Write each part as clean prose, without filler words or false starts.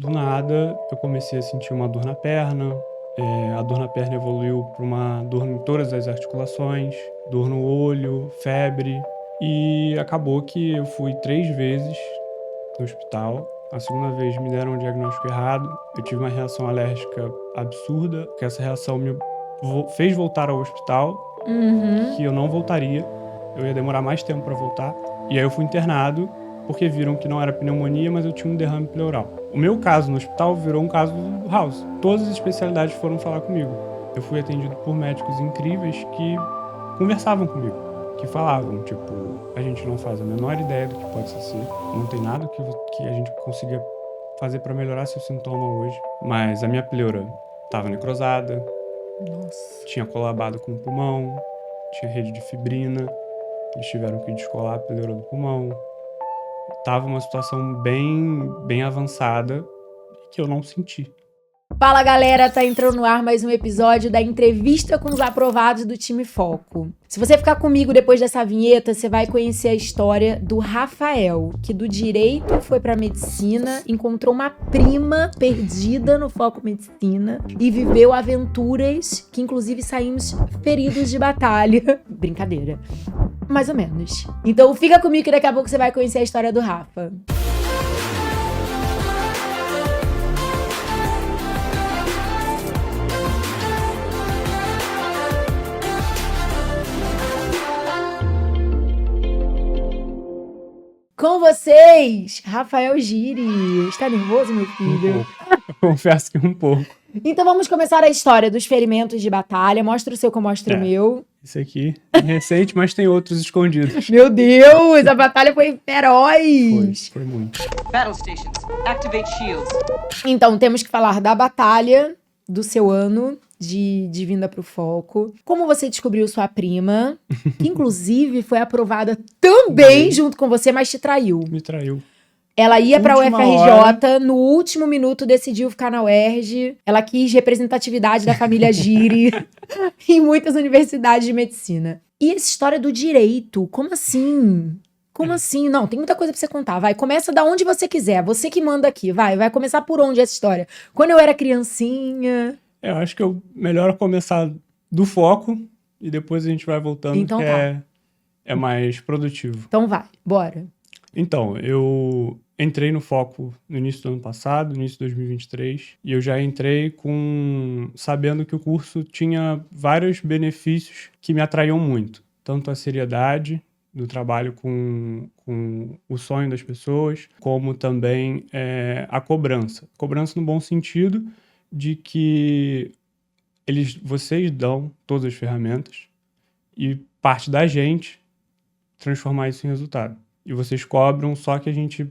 Do nada, eu comecei a sentir uma dor na perna. A dor na perna evoluiu para uma dor em todas as articulações, dor no olho, febre. E acabou que eu fui 3 vezes no hospital. A segunda vez me deram um diagnóstico errado. Eu tive uma reação alérgica absurda, que essa reação me fez voltar ao hospital, que eu não voltaria. Eu ia demorar mais tempo para voltar. E aí eu fui internado, porque viram que não era pneumonia, mas eu tinha um derrame pleural. O meu caso no hospital virou um caso do House. Todas as especialidades foram falar comigo. Eu fui atendido por médicos incríveis que conversavam comigo, que falavam, tipo, a gente não faz a menor ideia do que pode ser, não tem nada que a gente consiga fazer para melhorar seu sintoma hoje, mas a minha pleura estava necrosada, tinha colabado com o pulmão, tinha rede de fibrina, eles tiveram que descolar a pleura do pulmão. Tava uma situação bem avançada que eu não senti. Fala galera, tá entrando no ar mais um episódio da entrevista com os aprovados do time Foco. Se você ficar comigo depois dessa vinheta, você vai conhecer a história do Rafael, que do direito foi pra medicina, encontrou uma prima perdida no Foco Medicina e viveu aventuras que inclusive saímos feridos de batalha. Brincadeira. Mais ou menos. Então fica comigo que daqui a pouco você vai conhecer a história do Rafa. Com vocês, Rafael Giri. Está nervoso, meu filho? Eu confesso que um pouco. Então vamos começar a história dos ferimentos de batalha. Mostra o seu que eu mostro o meu. Esse aqui é recente, mas tem outros escondidos. Meu Deus, a batalha foi feroz. Foi muito. Battle stations, activate shields. Então temos que falar da batalha do seu ano de vinda pro Foco. Como você descobriu sua prima, que inclusive foi aprovada também junto com você, mas te traiu. Me traiu. Ela ia pra Última UFRJ, hora. no último minuto decidiu ficar na UERJ. Ela quis representatividade da família Giri em muitas universidades de medicina. E essa história do direito, como assim? Como assim? Não, tem muita coisa pra você contar. Vai, começa da onde você quiser. Você que manda aqui. Vai começar por onde essa história? Quando eu era criancinha... Eu acho que é melhor começar do foco e depois a gente vai voltando, Então que tá. é mais produtivo. Então vai, bora. Então, eu entrei no Foco no início do ano passado, início de 2023, e eu já entrei sabendo que o curso tinha vários benefícios que me atraíam muito. Tanto a seriedade do trabalho com o sonho das pessoas, como também a cobrança. Cobrança no bom sentido de que vocês dão todas as ferramentas e parte da gente transformar isso em resultado. E vocês cobram só que a gente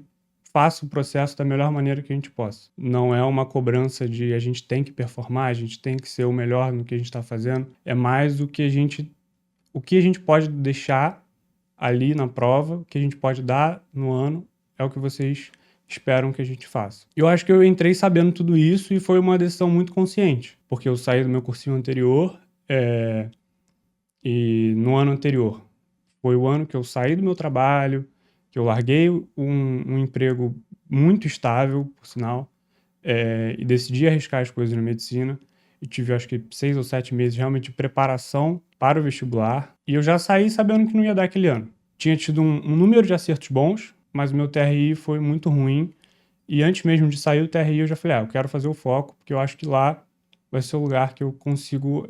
faça o processo da melhor maneira que a gente possa. Não é uma cobrança de a gente tem que performar, a gente tem que ser o melhor no que a gente está fazendo. É mais o que a gente pode deixar ali na prova, o que a gente pode dar no ano, é o que vocês esperam que a gente faça. Eu acho que eu entrei sabendo tudo isso e foi uma decisão muito consciente, porque eu saí do meu cursinho anterior e no ano anterior foi o ano que eu saí do meu trabalho, que eu larguei um emprego muito estável, por sinal, e decidi arriscar as coisas na medicina. E tive, acho que 6 ou 7 meses realmente de preparação para o vestibular. E eu já saí sabendo que não ia dar aquele ano. Tinha tido um número de acertos bons, mas o meu TRI foi muito ruim. E antes mesmo de sair do TRI, eu já falei, eu quero fazer o Foco, porque eu acho que lá vai ser o lugar que eu consigo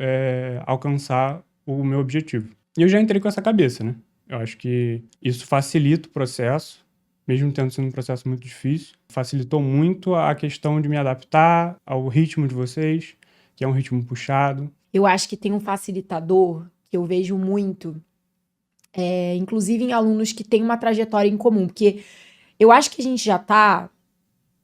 alcançar o meu objetivo. E eu já entrei com essa cabeça, né? Eu acho que isso facilita o processo, mesmo tendo sido um processo muito difícil. Facilitou muito a questão de me adaptar ao ritmo de vocês, que é um ritmo puxado. Eu acho que tem um facilitador que eu vejo muito, inclusive em alunos que têm uma trajetória em comum, porque eu acho que a gente já tá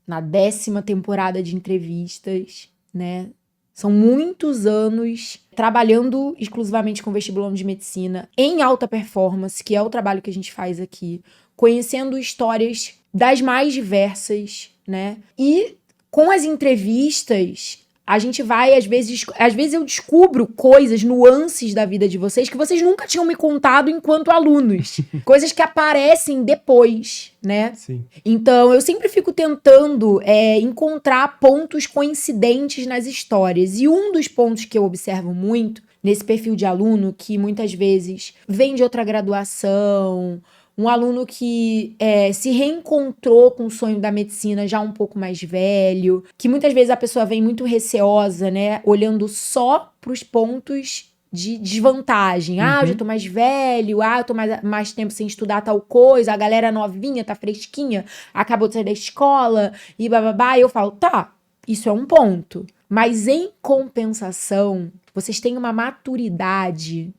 na 10ª temporada de entrevistas, né? São muitos anos trabalhando exclusivamente com vestibulando de medicina, em alta performance, que é o trabalho que a gente faz aqui, conhecendo histórias das mais diversas, né? E com as entrevistas, a gente vai, às vezes eu descubro coisas, nuances da vida de vocês que vocês nunca tinham me contado enquanto alunos. Coisas que aparecem depois, né? Sim. Então, eu sempre fico tentando encontrar pontos coincidentes nas histórias. E um dos pontos que eu observo muito nesse perfil de aluno, que muitas vezes vem de outra graduação, um aluno que se reencontrou com o sonho da medicina já um pouco mais velho, que muitas vezes a pessoa vem muito receosa, né? Olhando só para os pontos de desvantagem. Eu já tô mais velho, eu tô mais tempo sem estudar tal coisa, a galera novinha, tá fresquinha, acabou de sair da escola, e bababá. E eu falo, tá, isso é um ponto. Mas em compensação, vocês têm uma maturidade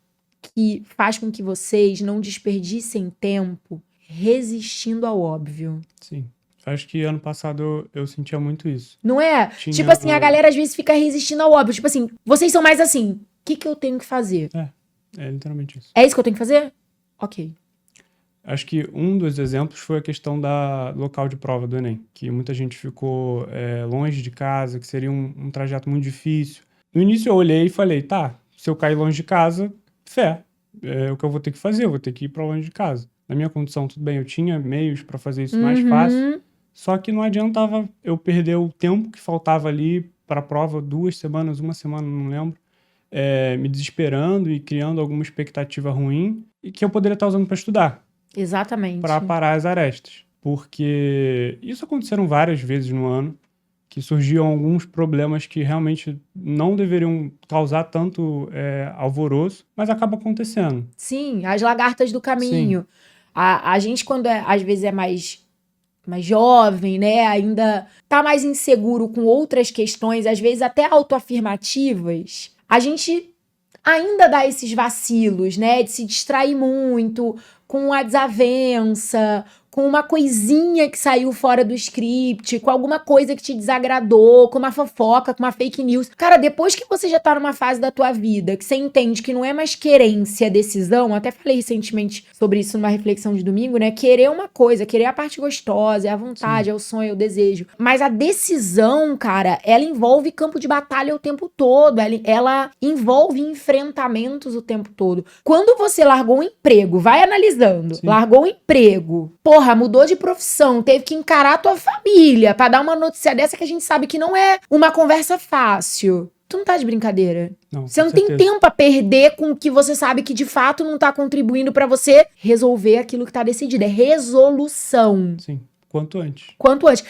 que faz com que vocês não desperdicem tempo resistindo ao óbvio. Sim. Acho que ano passado eu sentia muito isso. Não é? Tipo assim, a galera às vezes fica resistindo ao óbvio. Tipo assim, vocês são mais assim, o que eu tenho que fazer? É literalmente isso. É isso que eu tenho que fazer? Ok. Acho que um dos exemplos foi a questão do local de prova do Enem, que muita gente ficou longe de casa, que seria um trajeto muito difícil. No início eu olhei e falei, tá, se eu cair longe de casa, é o que eu vou ter que fazer, eu vou ter que ir para longe de casa. Na minha condição, tudo bem, eu tinha meios para fazer isso mais fácil, só que não adiantava eu perder o tempo que faltava ali para a prova, 2 semanas, 1 semana, não lembro, me desesperando e criando alguma expectativa ruim e que eu poderia estar usando para estudar. Exatamente. Para parar as arestas. Porque isso aconteceram várias vezes no ano, que surgiam alguns problemas que realmente não deveriam causar tanto alvoroço, mas acaba acontecendo. Sim, as lagartas do caminho. A gente, quando às vezes é mais jovem, né, ainda tá mais inseguro com outras questões, às vezes até autoafirmativas, a gente ainda dá esses vacilos, né, de se distrair muito com a desavença, com uma coisinha que saiu fora do script, com alguma coisa que te desagradou, com uma fofoca, com uma fake news. Cara, depois que você já tá numa fase da tua vida que você entende que não é mais querência, decisão, até falei recentemente sobre isso numa reflexão de domingo, né? Querer uma coisa, querer a parte gostosa, é a vontade, é o sonho, é o desejo. Mas a decisão, cara, ela envolve campo de batalha o tempo todo, ela envolve enfrentamentos o tempo todo. Quando você largou um emprego, vai analisando, largou um emprego, porra, mudou de profissão, teve que encarar a tua família pra dar uma notícia dessa que a gente sabe que não é uma conversa fácil. Tu não tá de brincadeira. Não, você não tem tempo a perder com o que você sabe que de fato não tá contribuindo pra você resolver aquilo que tá decidido. É resolução. Sim, quanto antes. Quanto antes.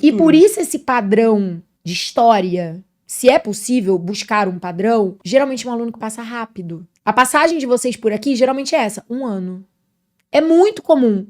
E por isso esse padrão de história, se é possível buscar um padrão, geralmente é um aluno que passa rápido. A passagem de vocês por aqui geralmente é essa, 1 ano. É muito comum.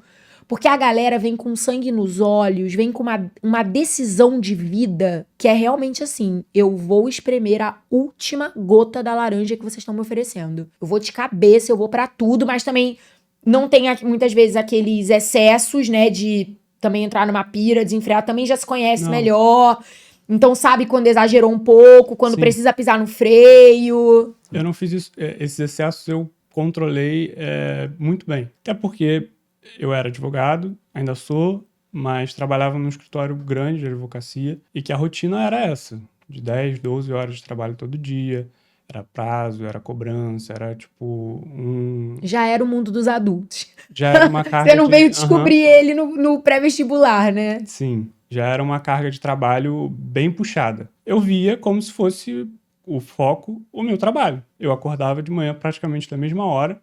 Porque a galera vem com sangue nos olhos, vem com uma decisão de vida que é realmente assim, eu vou espremer a última gota da laranja que vocês estão me oferecendo. Eu vou de cabeça, eu vou pra tudo, mas também não tem muitas vezes aqueles excessos, né, de também entrar numa pira, desenfrear, também já se conhece melhor. Então sabe quando exagerou um pouco, quando precisa pisar no freio. Eu não fiz isso, esses excessos eu controlei muito bem. Até porque eu era advogado, ainda sou, mas trabalhava num escritório grande de advocacia e que a rotina era essa, de 10, 12 horas de trabalho todo dia, era prazo, era cobrança, era tipo Já era o mundo dos adultos. Já era uma carga Você não veio descobrir ele no pré-vestibular, né? Sim, já era uma carga de trabalho bem puxada. Eu via como se fosse o foco, o meu trabalho. Eu acordava de manhã praticamente da mesma hora,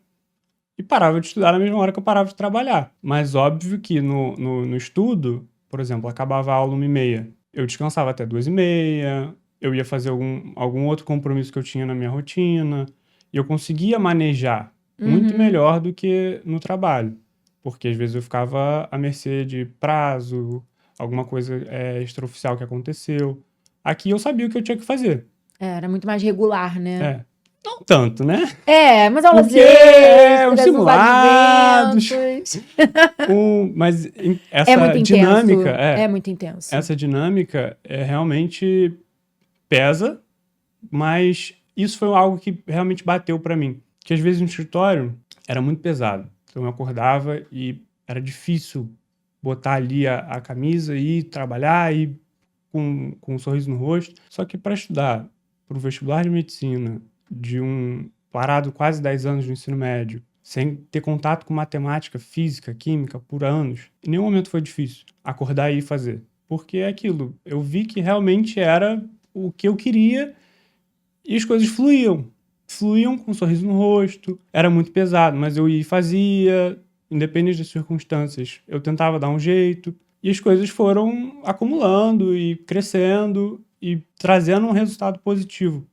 e parava de estudar na mesma hora que eu parava de trabalhar. Mas óbvio que no estudo, por exemplo, acabava a aula 1h30, eu descansava até 2h30, eu ia fazer algum outro compromisso que eu tinha na minha rotina, e eu conseguia manejar muito melhor do que no trabalho, porque às vezes eu ficava à mercê de prazo, alguma coisa extraoficial que aconteceu. Aqui eu sabia o que eu tinha que fazer. Era muito mais regular, né? Não tanto, né? Mas aulas os simulados. Mas essa dinâmica... É muito intenso. Essa dinâmica realmente pesa, mas isso foi algo que realmente bateu pra mim. Que às vezes no escritório era muito pesado. Então eu acordava e era difícil botar ali a camisa e ir trabalhar e com um sorriso no rosto. Só que para estudar para o vestibular de medicina, parado quase 10 anos no ensino médio, sem ter contato com matemática, física, química por anos, em nenhum momento foi difícil acordar e ir fazer. Porque é aquilo, eu vi que realmente era o que eu queria e as coisas fluíam. Fluíam com um sorriso no rosto, era muito pesado, mas eu ia e fazia, independente das circunstâncias. Eu tentava dar um jeito e as coisas foram acumulando e crescendo e trazendo um resultado positivo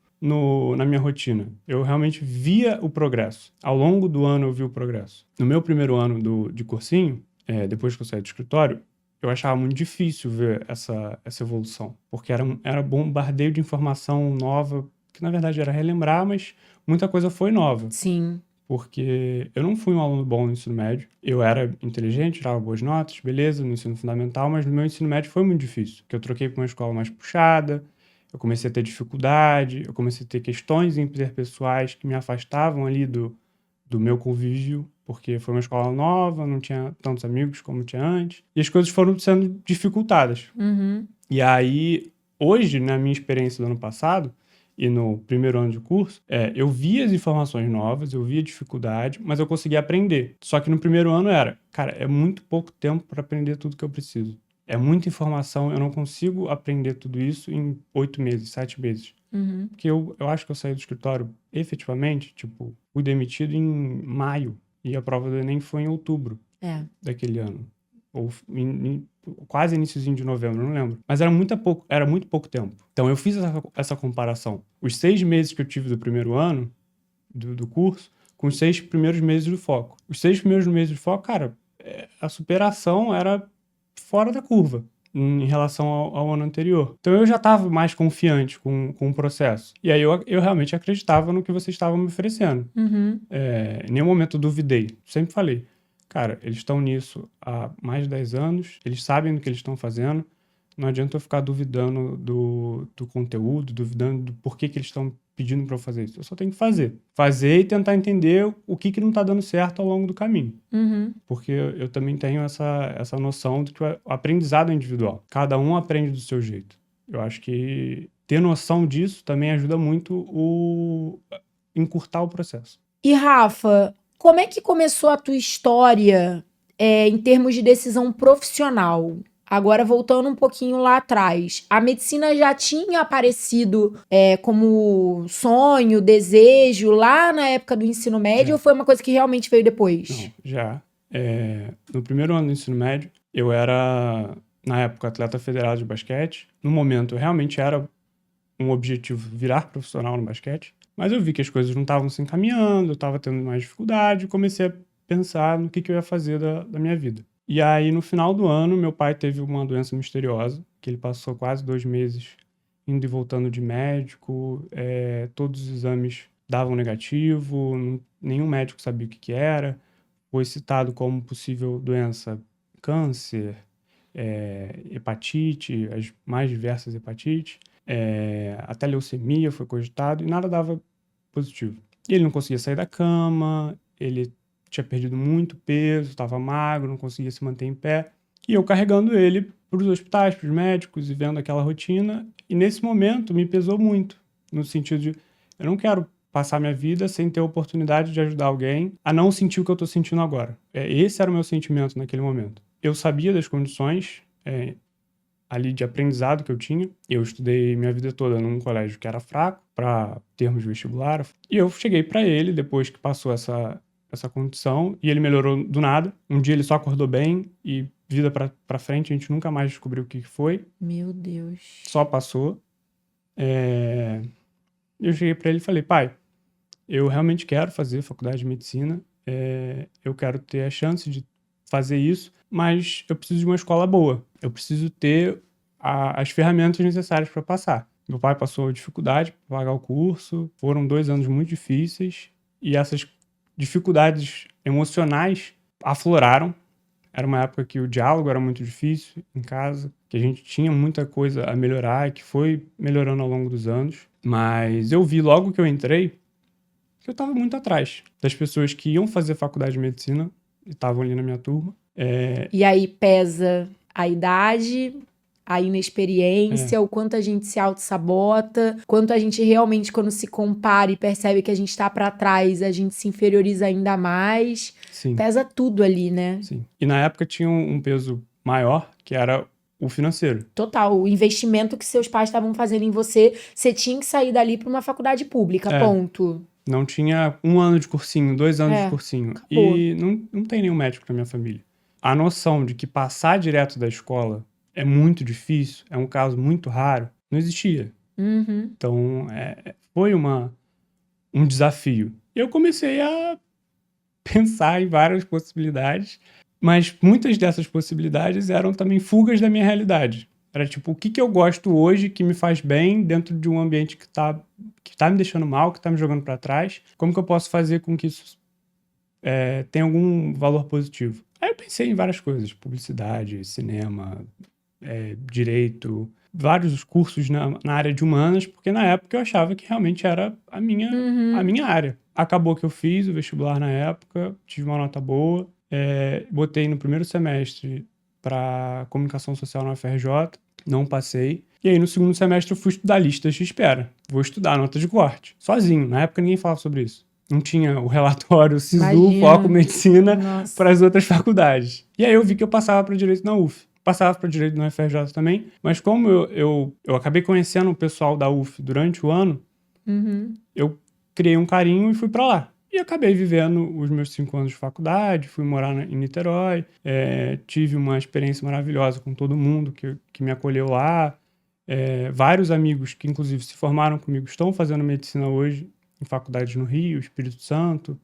na minha rotina. Eu realmente via o progresso. Ao longo do ano eu vi o progresso. No meu primeiro ano de cursinho, depois que eu saí do escritório, eu achava muito difícil ver essa evolução, porque era bombardeio de informação nova, que na verdade era relembrar, mas muita coisa foi nova. Sim. Porque eu não fui um aluno bom no ensino médio. Eu era inteligente, tirava boas notas, beleza, no ensino fundamental, mas no meu ensino médio foi muito difícil, porque eu troquei para uma escola mais puxada, eu comecei a ter dificuldade, eu comecei a ter questões interpessoais que me afastavam ali do meu convívio, porque foi uma escola nova, não tinha tantos amigos como tinha antes, e as coisas foram sendo dificultadas. Uhum. E aí, hoje, na minha experiência do ano passado, e no primeiro ano de curso, eu via as informações novas, eu via dificuldade, mas eu conseguia aprender. Só que no primeiro ano é muito pouco tempo para aprender tudo que eu preciso. É muita informação, eu não consigo aprender tudo isso em 8 meses, 7 meses. Uhum. Porque eu acho que eu saí do escritório efetivamente, fui demitido em maio, e a prova do Enem foi em outubro daquele ano. Ou quase iniciozinho de novembro, não lembro. Mas era muito pouco tempo. Então eu fiz essa comparação. Os 6 meses que eu tive do primeiro ano do curso, com os 6 primeiros meses do foco. Os 6 primeiros meses do foco, cara, a superação era fora da curva em relação ao ano anterior. Então eu já estava mais confiante com o processo. E aí eu realmente acreditava no que vocês estavam me oferecendo. Uhum. Em nenhum momento eu duvidei. Sempre falei, cara, eles estão nisso há mais de 10 anos, eles sabem do que eles estão fazendo, não adianta eu ficar duvidando do conteúdo, duvidando do porquê que eles estão pedindo para eu fazer isso. Eu só tenho que fazer. Fazer e tentar entender o que não está dando certo ao longo do caminho. Uhum. Porque eu também tenho essa noção de que o aprendizado é individual. Cada um aprende do seu jeito. Eu acho que ter noção disso também ajuda muito encurtar o processo. E Rafa, como é que começou a tua história em termos de decisão profissional? Agora, voltando um pouquinho lá atrás, a medicina já tinha aparecido como sonho, desejo, lá na época do ensino médio, ou foi uma coisa que realmente veio depois? Não, já. No primeiro ano do ensino médio, eu era, na época, atleta federado de basquete. No momento, realmente era um objetivo virar profissional no basquete, mas eu vi que as coisas não estavam se encaminhando, eu estava tendo mais dificuldade, e comecei a pensar no que eu ia fazer da minha vida. E aí, no final do ano, meu pai teve uma doença misteriosa, que ele passou quase 2 meses indo e voltando de médico, todos os exames davam negativo, nenhum médico sabia o que era, foi citado como possível doença câncer, hepatite, as mais diversas hepatites, até leucemia foi cogitado e nada dava positivo. E ele não conseguia sair da cama, ele tinha perdido muito peso, estava magro, não conseguia se manter em pé. E eu carregando ele para os hospitais, para os médicos e vendo aquela rotina. E nesse momento me pesou muito, no sentido de eu não quero passar minha vida sem ter a oportunidade de ajudar alguém a não sentir o que eu estou sentindo agora. Esse era o meu sentimento naquele momento. Eu sabia das condições ali de aprendizado que eu tinha. Eu estudei minha vida toda num colégio que era fraco para termos de vestibular. E eu cheguei para ele depois que passou essa condição e ele melhorou do nada. Um dia ele só acordou bem e vida pra frente, a gente nunca mais descobriu o que foi. Meu Deus. Só passou. Eu cheguei pra ele e falei, pai, eu realmente quero fazer faculdade de medicina, eu quero ter a chance de fazer isso, mas eu preciso de uma escola boa. Eu preciso ter as ferramentas necessárias para passar. Meu pai passou dificuldade para pagar o curso, foram 2 anos muito difíceis e essas dificuldades emocionais afloraram. Era uma época que o diálogo era muito difícil em casa, que a gente tinha muita coisa a melhorar e que foi melhorando ao longo dos anos. Mas eu vi logo que eu entrei que eu estava muito atrás das pessoas que iam fazer faculdade de medicina e estavam ali na minha turma. E aí pesa a idade, a inexperiência, o quanto a gente se auto-sabota, quanto a gente realmente, quando se compara e percebe que a gente tá pra trás, a gente se inferioriza ainda mais. Sim, Pesa tudo ali, né? sim. E na época tinha um peso maior, que era o financeiro. Total, o investimento que seus pais estavam fazendo em você, você tinha que sair dali pra uma faculdade pública, ponto. Não tinha 1 ano de cursinho, 2 anos de cursinho. Acabou. E não tem nenhum médico na minha família. A noção de que passar direto da escola é muito difícil, é um caso muito raro, não existia. Uhum. Então, foi um desafio. E eu comecei a pensar em várias possibilidades, mas muitas dessas possibilidades eram também fugas da minha realidade. Era tipo, o que eu gosto hoje que me faz bem dentro de um ambiente que tá me deixando mal, que tá me jogando para trás? Como que eu posso fazer com que isso tenha algum valor positivo? Aí eu pensei em várias coisas, publicidade, cinema, direito, vários cursos na área de humanas, porque na época eu achava que realmente era a minha área. Acabou que eu fiz o vestibular na época, tive uma nota boa, botei no primeiro semestre para comunicação social na UFRJ, não passei. E aí no segundo semestre eu fui estudar listas de espera. Vou estudar nota de corte, sozinho. Na época ninguém falava sobre isso. Não tinha o relatório SISU, Imagina. Foco Medicina Nossa. para as outras faculdades. E aí eu vi que eu passava para direito na UF. Passava para direito na UFRJ também, mas como eu acabei conhecendo o pessoal da UF durante o ano, eu criei um carinho e fui para lá. E acabei vivendo os meus 5 anos de faculdade, fui morar em Niterói, tive uma experiência maravilhosa com todo mundo que me acolheu lá. Vários amigos que, inclusive, se formaram comigo estão fazendo medicina hoje em faculdades no Rio, Espírito Santo,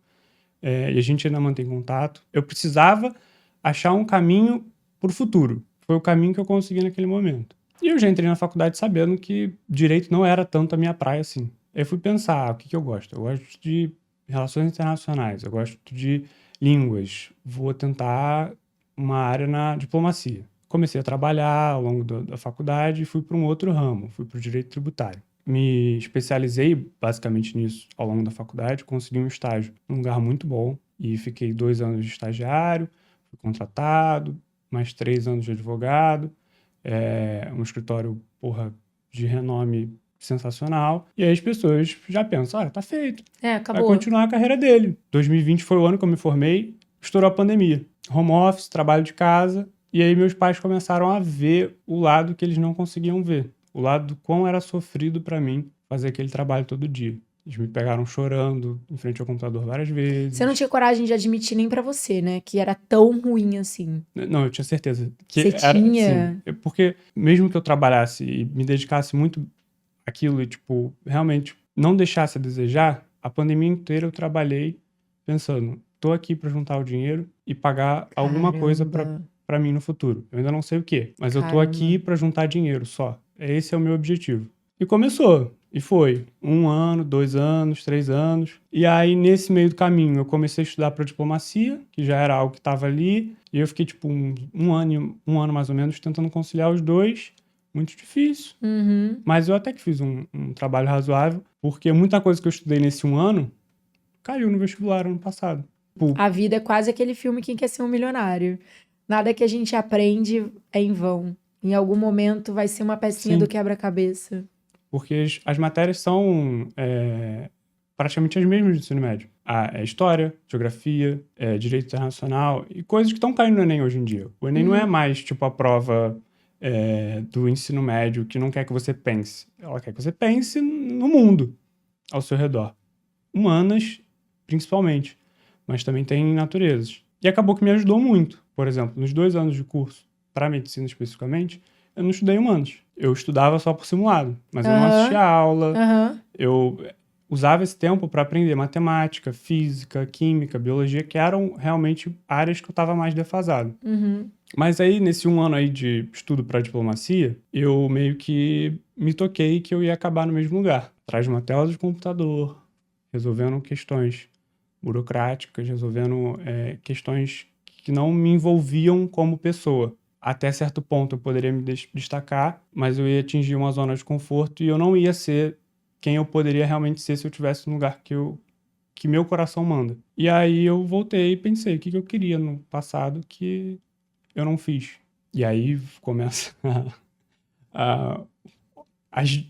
e a gente ainda mantém contato. Eu precisava achar um caminho para o futuro. Foi o caminho que eu consegui naquele momento. E eu já entrei na faculdade sabendo que direito não era tanto a minha praia assim. Aí eu fui pensar, o que eu gosto? Eu gosto de relações internacionais, eu gosto de línguas, vou tentar uma área na diplomacia. Comecei a trabalhar ao longo da faculdade e fui para um outro ramo, fui para o direito tributário. Me especializei basicamente nisso ao longo da faculdade, consegui um estágio num lugar muito bom e fiquei 2 anos de estagiário, fui contratado, mais 3 anos de advogado, um escritório, de renome sensacional. E aí as pessoas já pensam, tá feito. Acabou. Vai continuar a carreira dele. 2020 foi o ano que eu me formei, estourou a pandemia. Home office, trabalho de casa. E aí meus pais começaram a ver o lado que eles não conseguiam ver. O lado do quão era sofrido para mim fazer aquele trabalho todo dia. Eles me pegaram chorando em frente ao computador várias vezes. Você não tinha coragem de admitir nem pra você, né? Que era tão ruim assim. Não, eu tinha certeza. Que Você era, tinha? Sim, porque mesmo que eu trabalhasse e me dedicasse muito àquilo e, realmente não deixasse a desejar, a pandemia inteira eu trabalhei pensando, tô aqui para juntar o dinheiro e pagar alguma coisa para mim no futuro. Eu ainda não sei o quê, mas eu tô aqui para juntar dinheiro só. Esse é o meu objetivo. E começou. E foi 1 ano, 2 anos, 3 anos. E aí, nesse meio do caminho, eu comecei a estudar para diplomacia, que já era algo que estava ali. E eu fiquei, um ano mais ou menos, tentando conciliar os dois. Muito difícil. Mas eu até que fiz um trabalho razoável, porque muita coisa que eu estudei nesse 1 ano caiu no vestibular ano passado. A vida é quase aquele filme Quem Quer Ser um Milionário. Nada que a gente aprende é em vão. Em algum momento vai ser uma pecinha do quebra-cabeça. Porque as matérias são praticamente as mesmas do ensino médio. História, geografia, direito internacional e coisas que estão caindo no Enem hoje em dia. O Enem não é mais a prova do ensino médio que não quer que você pense. Ela quer que você pense no mundo ao seu redor. Humanas, principalmente. Mas também tem naturezas. E acabou que me ajudou muito. Por exemplo, nos 2 anos de curso, para medicina especificamente, eu não estudei humanos. Eu estudava só por simulado, mas eu não assistia aula. Eu usava esse tempo para aprender matemática, física, química, biologia, que eram realmente áreas que eu estava mais defasado. Mas aí, nesse 1 ano aí de estudo para diplomacia, eu meio que me toquei que eu ia acabar no mesmo lugar. Atrás de uma tela de computador, resolvendo questões burocráticas, resolvendo questões que não me envolviam como pessoa. Até certo ponto eu poderia me destacar, mas eu ia atingir uma zona de conforto e eu não ia ser quem eu poderia realmente ser se eu tivesse no lugar que meu coração manda. E aí eu voltei e pensei o que eu queria no passado que eu não fiz. E aí começa as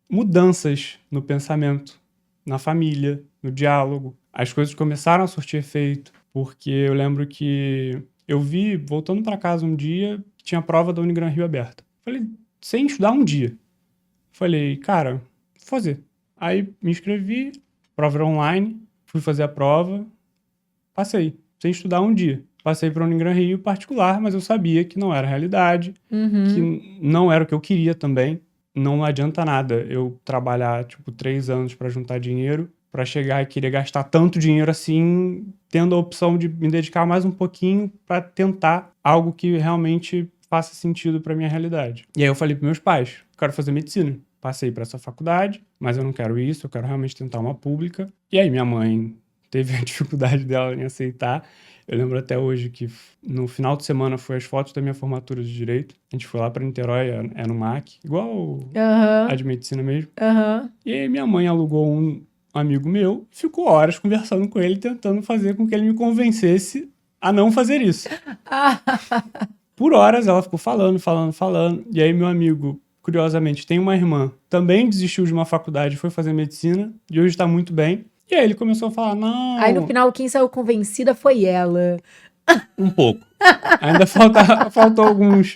mudanças no pensamento, na família, no diálogo. As coisas começaram a surtir efeito, porque eu lembro que eu vi, voltando para casa um dia, tinha a prova da Unigran Rio aberta. Falei, sem estudar um dia. Falei, cara, vou fazer. Aí me inscrevi, prova era online, fui fazer a prova, passei, sem estudar um dia. Passei para a Unigran Rio particular, mas eu sabia que não era a realidade, que não era o que eu queria também. Não adianta nada eu trabalhar, 3 anos para juntar dinheiro, para chegar e querer gastar tanto dinheiro assim, tendo a opção de me dedicar mais um pouquinho para tentar algo que realmente faça sentido para minha realidade. E aí eu falei para meus pais, eu quero fazer medicina. Passei para essa faculdade, mas eu não quero isso, eu quero realmente tentar uma pública. E aí minha mãe teve a dificuldade dela em aceitar. Eu lembro até hoje que no final de semana foi as fotos da minha formatura de Direito. A gente foi lá para Niterói, é no MAC, igual a de Medicina mesmo. E aí minha mãe alugou um amigo meu e ficou horas conversando com ele, tentando fazer com que ele me convencesse a não fazer isso. Por horas ela ficou falando. E aí meu amigo, curiosamente, tem uma irmã, também desistiu de uma faculdade e foi fazer medicina, e hoje está muito bem. E aí ele começou a falar, não... Aí no final quem saiu convencida foi ela. Um pouco. Ainda faltou alguns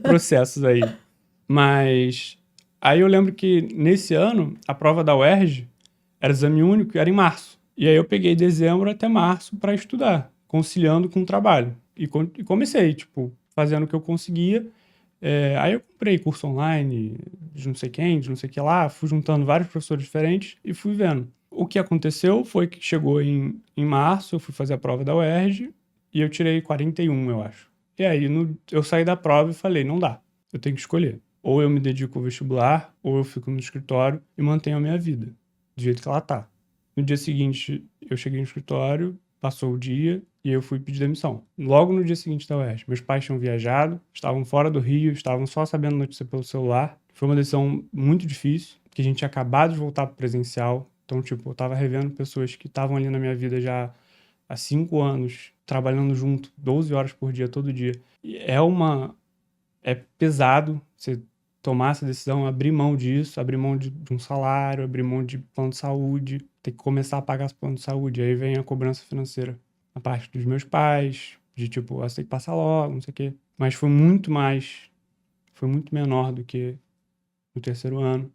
processos aí. Mas aí eu lembro que nesse ano, a prova da UERJ era exame único, era em março. E aí eu peguei dezembro até março para estudar, conciliando com o trabalho. E comecei, fazendo o que eu conseguia. Aí eu comprei curso online de não sei quem, de não sei o que lá, fui juntando vários professores diferentes e fui vendo. O que aconteceu foi que chegou em março, eu fui fazer a prova da UERJ e eu tirei 41, eu acho. E aí eu saí da prova e falei, não dá, eu tenho que escolher. Ou eu me dedico ao vestibular, ou eu fico no escritório e mantenho a minha vida, do jeito que ela tá. No dia seguinte, eu cheguei no escritório, passou o dia e eu fui pedir demissão. Logo no dia seguinte da UERJ. Meus pais tinham viajado, estavam fora do Rio, estavam só sabendo notícia pelo celular. Foi uma decisão muito difícil, porque a gente tinha acabado de voltar pro presencial. Então, eu tava revendo pessoas que estavam ali na minha vida já há 5 anos, trabalhando junto, 12 horas por dia, todo dia. E é pesado você tomar essa decisão, abrir mão disso, abrir mão de um salário, abrir mão de plano de saúde, ter que começar a pagar esse plano de saúde. Aí vem a cobrança financeira a parte dos meus pais, de você tem que passar logo, não sei o quê. Mas foi muito menor do que no terceiro ano.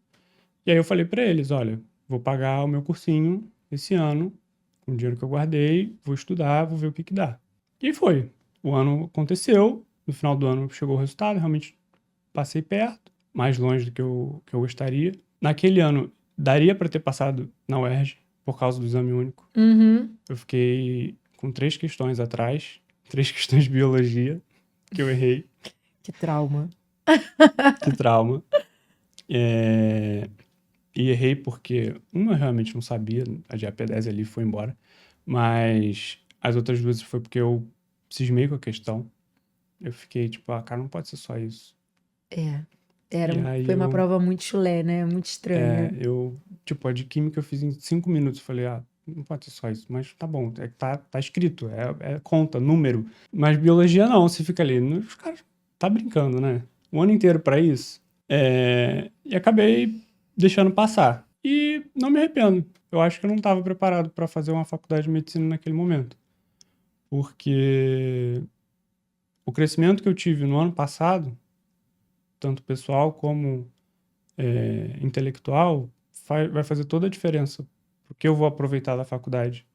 E aí eu falei pra eles, olha, vou pagar o meu cursinho esse ano, com o dinheiro que eu guardei, vou estudar, vou ver o que dá. E foi. O ano aconteceu, no final do ano chegou o resultado, realmente passei perto, mais longe do que eu gostaria. Naquele ano, daria pra ter passado na UERJ, por causa do exame único. Eu fiquei com 3 questões atrás, 3 questões de biologia, que eu errei. Que trauma. Que trauma. E errei porque uma eu realmente não sabia, a de AP10 ali foi embora, mas as outras 2 foi porque eu cismei com a questão. Eu fiquei cara, não pode ser só isso. Foi uma prova muito chulé, né? Muito estranha. A de química eu fiz em 5 minutos. Falei, não pode ser só isso, mas tá bom, tá escrito, é conta, número. Mas biologia não, você fica ali, os caras tá brincando, né? O ano inteiro pra isso. E acabei deixando passar. E não me arrependo. Eu acho que eu não estava preparado para fazer uma faculdade de medicina naquele momento. Porque o crescimento que eu tive no ano passado, tanto pessoal como intelectual, vai fazer toda a diferença porque eu vou aproveitar da faculdade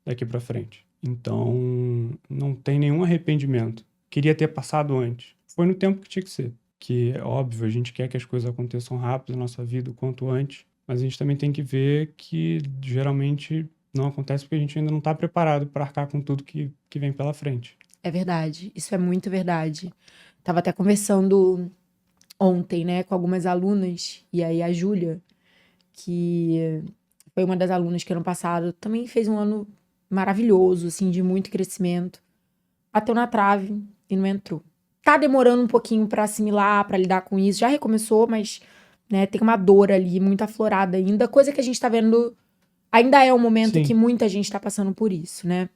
daqui para frente. Então, não tem nenhum arrependimento. Queria ter passado antes. Foi no tempo que tinha que ser. Que é óbvio, a gente quer que as coisas aconteçam rápido na nossa vida, o quanto antes, mas a gente também tem que ver que geralmente não acontece porque a gente ainda não está preparado para arcar com tudo que vem pela frente. É verdade, isso é muito verdade. Tava até conversando ontem, né, com algumas alunas, e aí a Júlia, que foi uma das alunas que ano passado também fez um ano maravilhoso, assim, de muito crescimento, bateu na trave e não entrou. Tá demorando um pouquinho pra assimilar, pra lidar com isso, já recomeçou, mas, né, tem uma dor ali muito aflorada ainda, coisa que a gente tá vendo, ainda é um momento Sim. que muita gente tá passando por isso, né?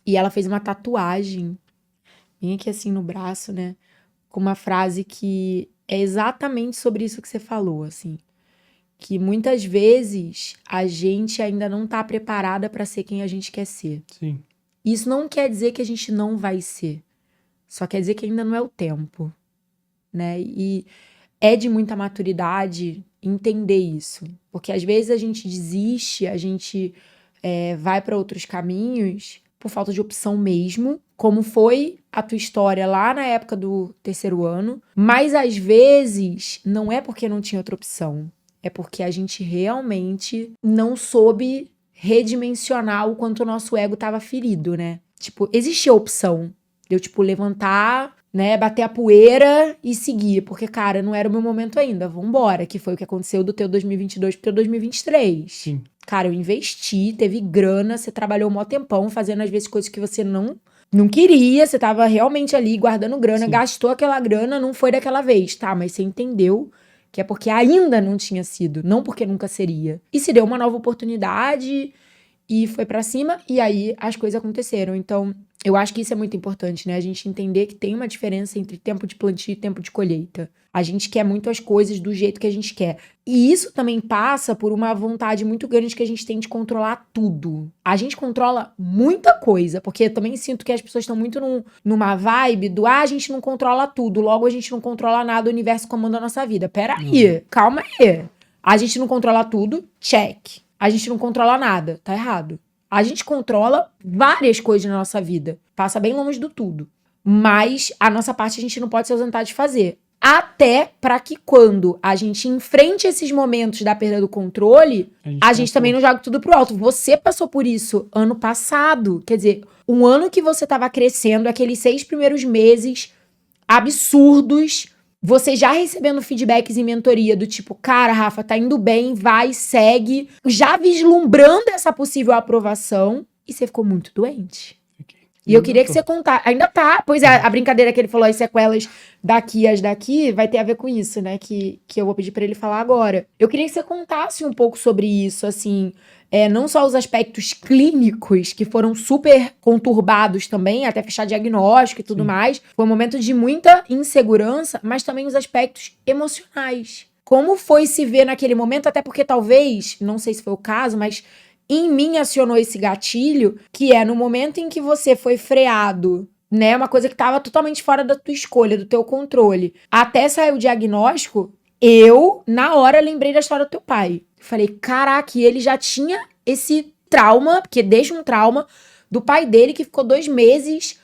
E ela fez uma tatuagem, bem aqui assim no braço, né? com uma frase que é exatamente sobre isso que você falou, assim. Que muitas vezes a gente ainda não tá preparada pra ser quem a gente quer ser. Sim. Isso não quer dizer que a gente não vai ser. Só quer dizer que ainda não é o tempo, né? E é de muita maturidade entender isso. Porque às vezes a gente desiste, a gente vai pra outros caminhos por falta de opção mesmo, como foi a tua história lá na época do terceiro ano. Mas às vezes não é porque não tinha outra opção. É porque a gente realmente não soube redimensionar o quanto o nosso ego tava ferido, né? Tipo, existia a opção de eu, tipo, levantar, né, bater a poeira e seguir. Porque, cara, não era o meu momento ainda. Vambora, que foi o que aconteceu do teu 2022 pro teu 2023. Sim. Cara, eu investi, teve grana, você trabalhou um maior tempão fazendo, às vezes, coisas que você não queria, você tava realmente ali guardando grana, Sim. gastou aquela grana, não foi daquela vez, tá? Mas você entendeu que é porque ainda não tinha sido, não porque nunca seria. E se deu uma nova oportunidade e foi pra cima, e aí as coisas aconteceram. Então, eu acho que isso é muito importante, né? A gente entender que tem uma diferença entre tempo de plantio e tempo de colheita. A gente quer muito as coisas do jeito que a gente quer. E isso também passa por uma vontade muito grande que a gente tem de controlar tudo. A gente controla muita coisa, porque eu também sinto que as pessoas estão muito numa vibe do a gente não controla tudo, logo a gente não controla nada, o universo comanda a nossa vida. Peraí, calma aí. A gente não controla tudo, check. A gente não controla nada, tá errado. A gente controla várias coisas na nossa vida. Passa bem longe do tudo. Mas a nossa parte a gente não pode se ausentar de fazer. Até para que quando a gente enfrente esses momentos da perda do controle, a gente também não joga tudo pro alto. Você passou por isso ano passado. Quer dizer, um ano que você tava crescendo, aqueles 6 primeiros meses absurdos, você já recebendo feedbacks em mentoria do tipo, cara, Rafa, tá indo bem, vai, segue. Já vislumbrando essa possível aprovação. E você ficou muito doente. E eu queria que você contasse. Ainda tá. Pois é, a brincadeira que ele falou, as sequelas daqui, as daqui, vai ter a ver com isso, né? Que eu vou pedir pra ele falar agora. Eu queria que você contasse um pouco sobre isso, assim. Não só os aspectos clínicos, que foram super conturbados também, até fechar diagnóstico e tudo mais. Foi um momento de muita insegurança, mas também os aspectos emocionais. Como foi se ver naquele momento, até porque talvez, não sei se foi o caso, mas em mim acionou esse gatilho, que é no momento em que você foi freado, né? Uma coisa que estava totalmente fora da tua escolha, do teu controle. Até sair o diagnóstico, eu, na hora, lembrei da história do teu pai. Falei, caraca, e ele já tinha esse trauma, porque deixa um trauma, do pai dele que ficou 2 meses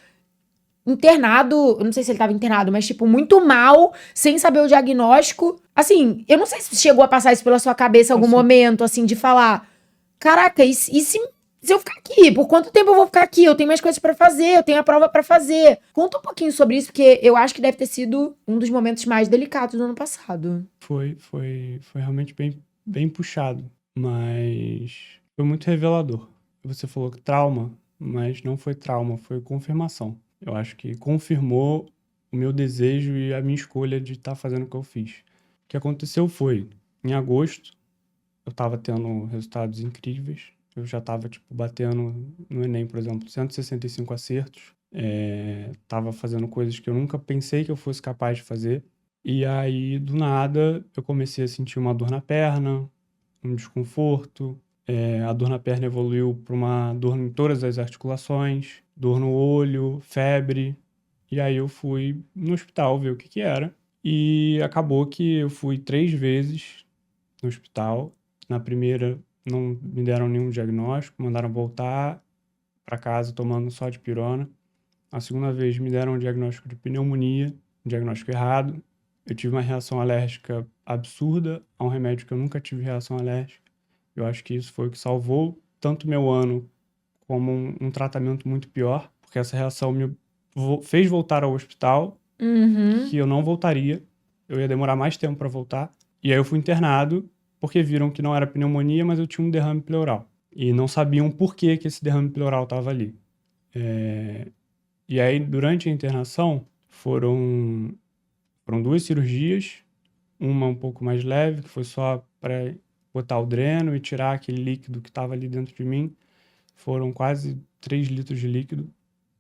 internado, eu não sei se ele tava internado, mas tipo, muito mal, sem saber o diagnóstico. Assim, eu não sei se chegou a passar isso pela sua cabeça em algum momento, assim, de falar, caraca, e se eu ficar aqui? Por quanto tempo eu vou ficar aqui? Eu tenho mais coisas pra fazer, eu tenho a prova pra fazer. Conta um pouquinho sobre isso, porque eu acho que deve ter sido um dos momentos mais delicados do ano passado. Foi realmente bem puxado, mas foi muito revelador. Você falou que trauma, mas não foi trauma, foi confirmação. Eu acho que confirmou o meu desejo e a minha escolha de estar fazendo o que eu fiz. O que aconteceu foi, em agosto, eu estava tendo resultados incríveis. Eu já estava, tipo, batendo no Enem, por exemplo, 165 acertos. Tava fazendo coisas que eu nunca pensei que eu fosse capaz de fazer. E aí, do nada, eu comecei a sentir uma dor na perna, um desconforto. A dor na perna evoluiu para uma dor em todas as articulações, dor no olho, febre. E aí eu fui no hospital ver o que era. E acabou que eu fui 3 vezes no hospital. Na primeira, não me deram nenhum diagnóstico, mandaram voltar para casa tomando só dipirona. A segunda vez me deram um diagnóstico de pneumonia, um diagnóstico errado. Eu tive uma reação alérgica absurda a um remédio que eu nunca tive reação alérgica. Eu acho que isso foi o que salvou tanto meu ano como um tratamento muito pior, porque essa reação me fez voltar ao hospital, que eu não voltaria. Eu ia demorar mais tempo para voltar. E aí eu fui internado, porque viram que não era pneumonia, mas eu tinha um derrame pleural. E não sabiam por que esse derrame pleural estava ali. E aí, durante a internação, foram 2 cirurgias, uma um pouco mais leve, que foi só para botar o dreno e tirar aquele líquido que estava ali dentro de mim. Foram quase 3 litros de líquido.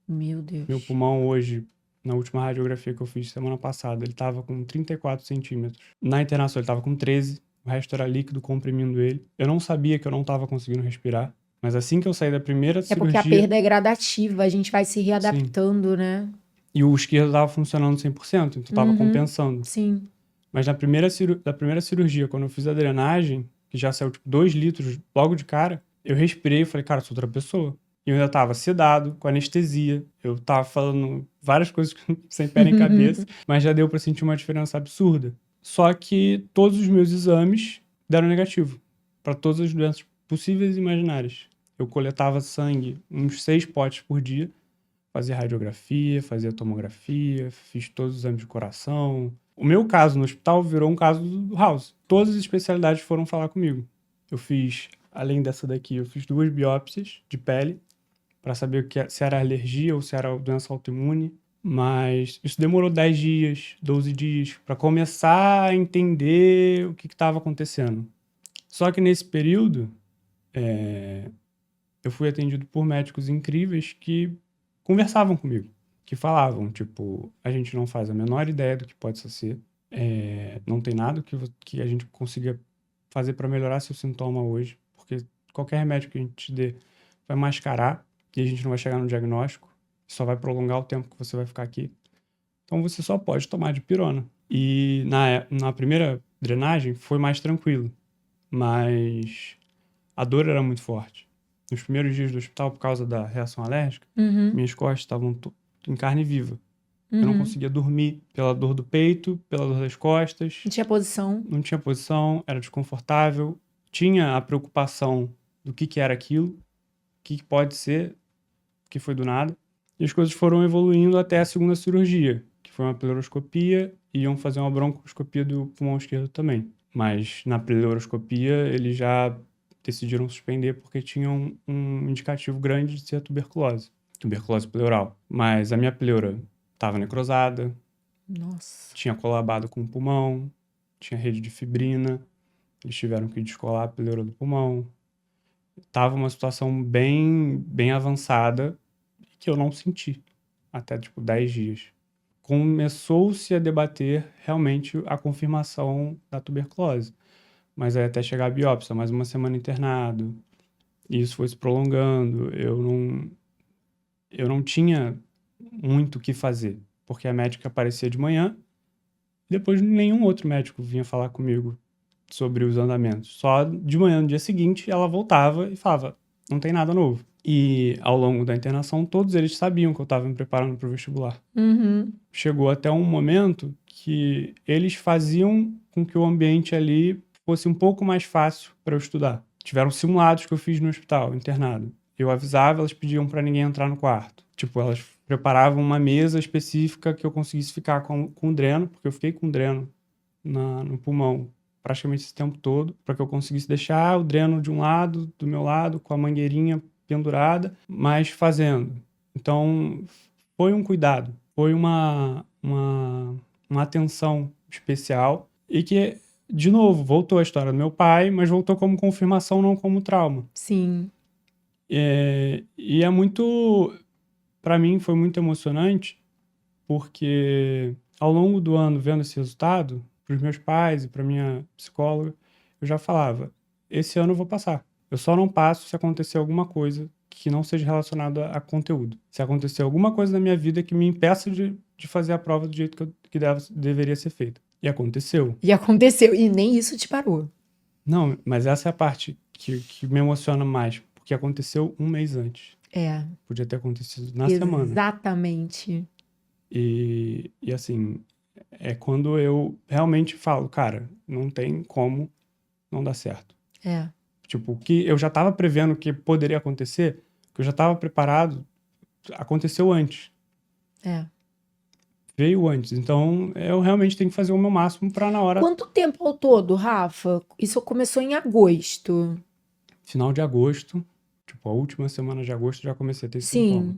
Meu Deus. Meu pulmão hoje Na última radiografia que eu fiz semana passada, ele estava com 34 centímetros. Na internação, ele estava com 13. O resto era líquido comprimindo ele. Eu não sabia que eu não estava conseguindo respirar. Mas assim que eu saí da primeira É porque cirurgia... a perda é gradativa, a gente vai se readaptando, né? E o esquerdo estava funcionando 100%, então estava compensando. Sim. Mas da primeira cirurgia, quando eu fiz a drenagem, que já saiu tipo 2 litros logo de cara, eu respirei e falei, cara, eu sou outra pessoa. E eu ainda tava sedado, com anestesia. Eu tava falando várias coisas sem pé nem cabeça, mas já deu pra sentir uma diferença absurda. Só que todos os meus exames deram negativo para todas as doenças possíveis e imaginárias. Eu coletava sangue, uns 6 potes por dia, fazia radiografia, fazia tomografia, fiz todos os exames de coração. O meu caso no hospital virou um caso do House. Todas as especialidades foram falar comigo. Eu fiz, além dessa daqui, eu fiz 2 biópsias de pele para saber se era alergia ou se era doença autoimune. Mas isso demorou 10 dias, 12 dias, para começar a entender o que estava acontecendo. Só que nesse período, eu fui atendido por médicos incríveis que conversavam comigo, que falavam, tipo, a gente não faz a menor ideia do que pode ser, não tem nada que a gente consiga fazer para melhorar seu sintoma hoje, porque qualquer remédio que a gente te dê vai mascarar e a gente não vai chegar no diagnóstico, só vai prolongar o tempo que você vai ficar aqui. Então você só pode tomar dipirona. E na primeira drenagem foi mais tranquilo, mas a dor era muito forte. Nos primeiros dias do hospital, por causa da reação alérgica, minhas costas estavam em carne viva. Eu não conseguia dormir pela dor do peito, pela dor das costas. Não tinha posição. Não tinha posição, era desconfortável. Tinha a preocupação do que era aquilo, o que pode ser, que foi do nada. E as coisas foram evoluindo até a segunda cirurgia, que foi uma pleuroscopia, e iam fazer uma broncoscopia do pulmão esquerdo também. Mas na pleuroscopia eles já decidiram suspender porque tinham um indicativo grande de ser tuberculose pleural. Mas a minha pleura estava necrosada, Nossa. tinha colabado com o pulmão, tinha rede de fibrina, eles tiveram que descolar a pleura do pulmão. Tava uma situação bem, bem avançada que eu não senti até, 10 dias. Começou-se a debater realmente a confirmação da tuberculose. Mas aí até chegar a biópsia, mais uma semana internado. E isso foi se prolongando. Eu não tinha muito o que fazer, porque a médica aparecia de manhã, e depois nenhum outro médico vinha falar comigo sobre os andamentos. Só de manhã, no dia seguinte, ela voltava e falava, não tem nada novo. E ao longo da internação, todos eles sabiam que eu estava me preparando para o vestibular. Chegou até um momento que eles faziam com que o ambiente ali fosse um pouco mais fácil para eu estudar. Tiveram simulados que eu fiz no hospital, internado. Eu avisava, elas pediam para ninguém entrar no quarto. Elas preparavam uma mesa específica que eu conseguisse ficar com dreno, porque eu fiquei com dreno no pulmão praticamente esse tempo todo, para que eu conseguisse deixar o dreno de um lado, do meu lado, com a mangueirinha pendurada, mas fazendo. Então, foi um cuidado, foi uma atenção especial e que, de novo, voltou a história do meu pai, mas voltou como confirmação, não como trauma. Sim. E é muito... Para mim, foi muito emocionante, porque ao longo do ano, vendo esse resultado, para os meus pais e para minha psicóloga, eu já falava, esse ano eu vou passar. Eu só não passo se acontecer alguma coisa que não seja relacionada a conteúdo. Se acontecer alguma coisa na minha vida que me impeça de fazer a prova do jeito que deveria ser feita. E aconteceu. E nem isso te parou. Não, mas essa é a parte que me emociona mais, porque aconteceu um mês antes. Podia ter acontecido na semana. Exatamente. E assim, é quando eu realmente falo, cara, não tem como não dar certo. O que eu já estava prevendo que poderia acontecer, que eu já estava preparado, aconteceu antes. Veio antes. Então, eu realmente tenho que fazer o meu máximo para na hora... Quanto tempo ao todo, Rafa? Isso começou em agosto. Final de agosto, a última semana de agosto, já comecei a ter sintoma.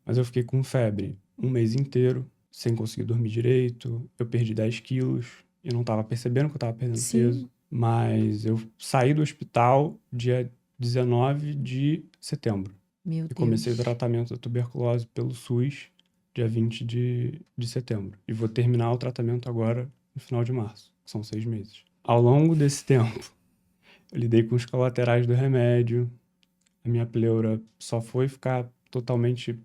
Mas eu fiquei com febre um mês inteiro, sem conseguir dormir direito. Eu perdi 10 quilos. Eu não estava percebendo que eu estava perdendo peso. Mas eu saí do hospital dia 19 de setembro. Meu Deus. E comecei o tratamento da tuberculose pelo SUS dia 20 de setembro. E vou terminar o tratamento agora no final de março. São 6 meses. Ao longo desse tempo, eu lidei com os colaterais do remédio. A minha pleura só foi ficar totalmente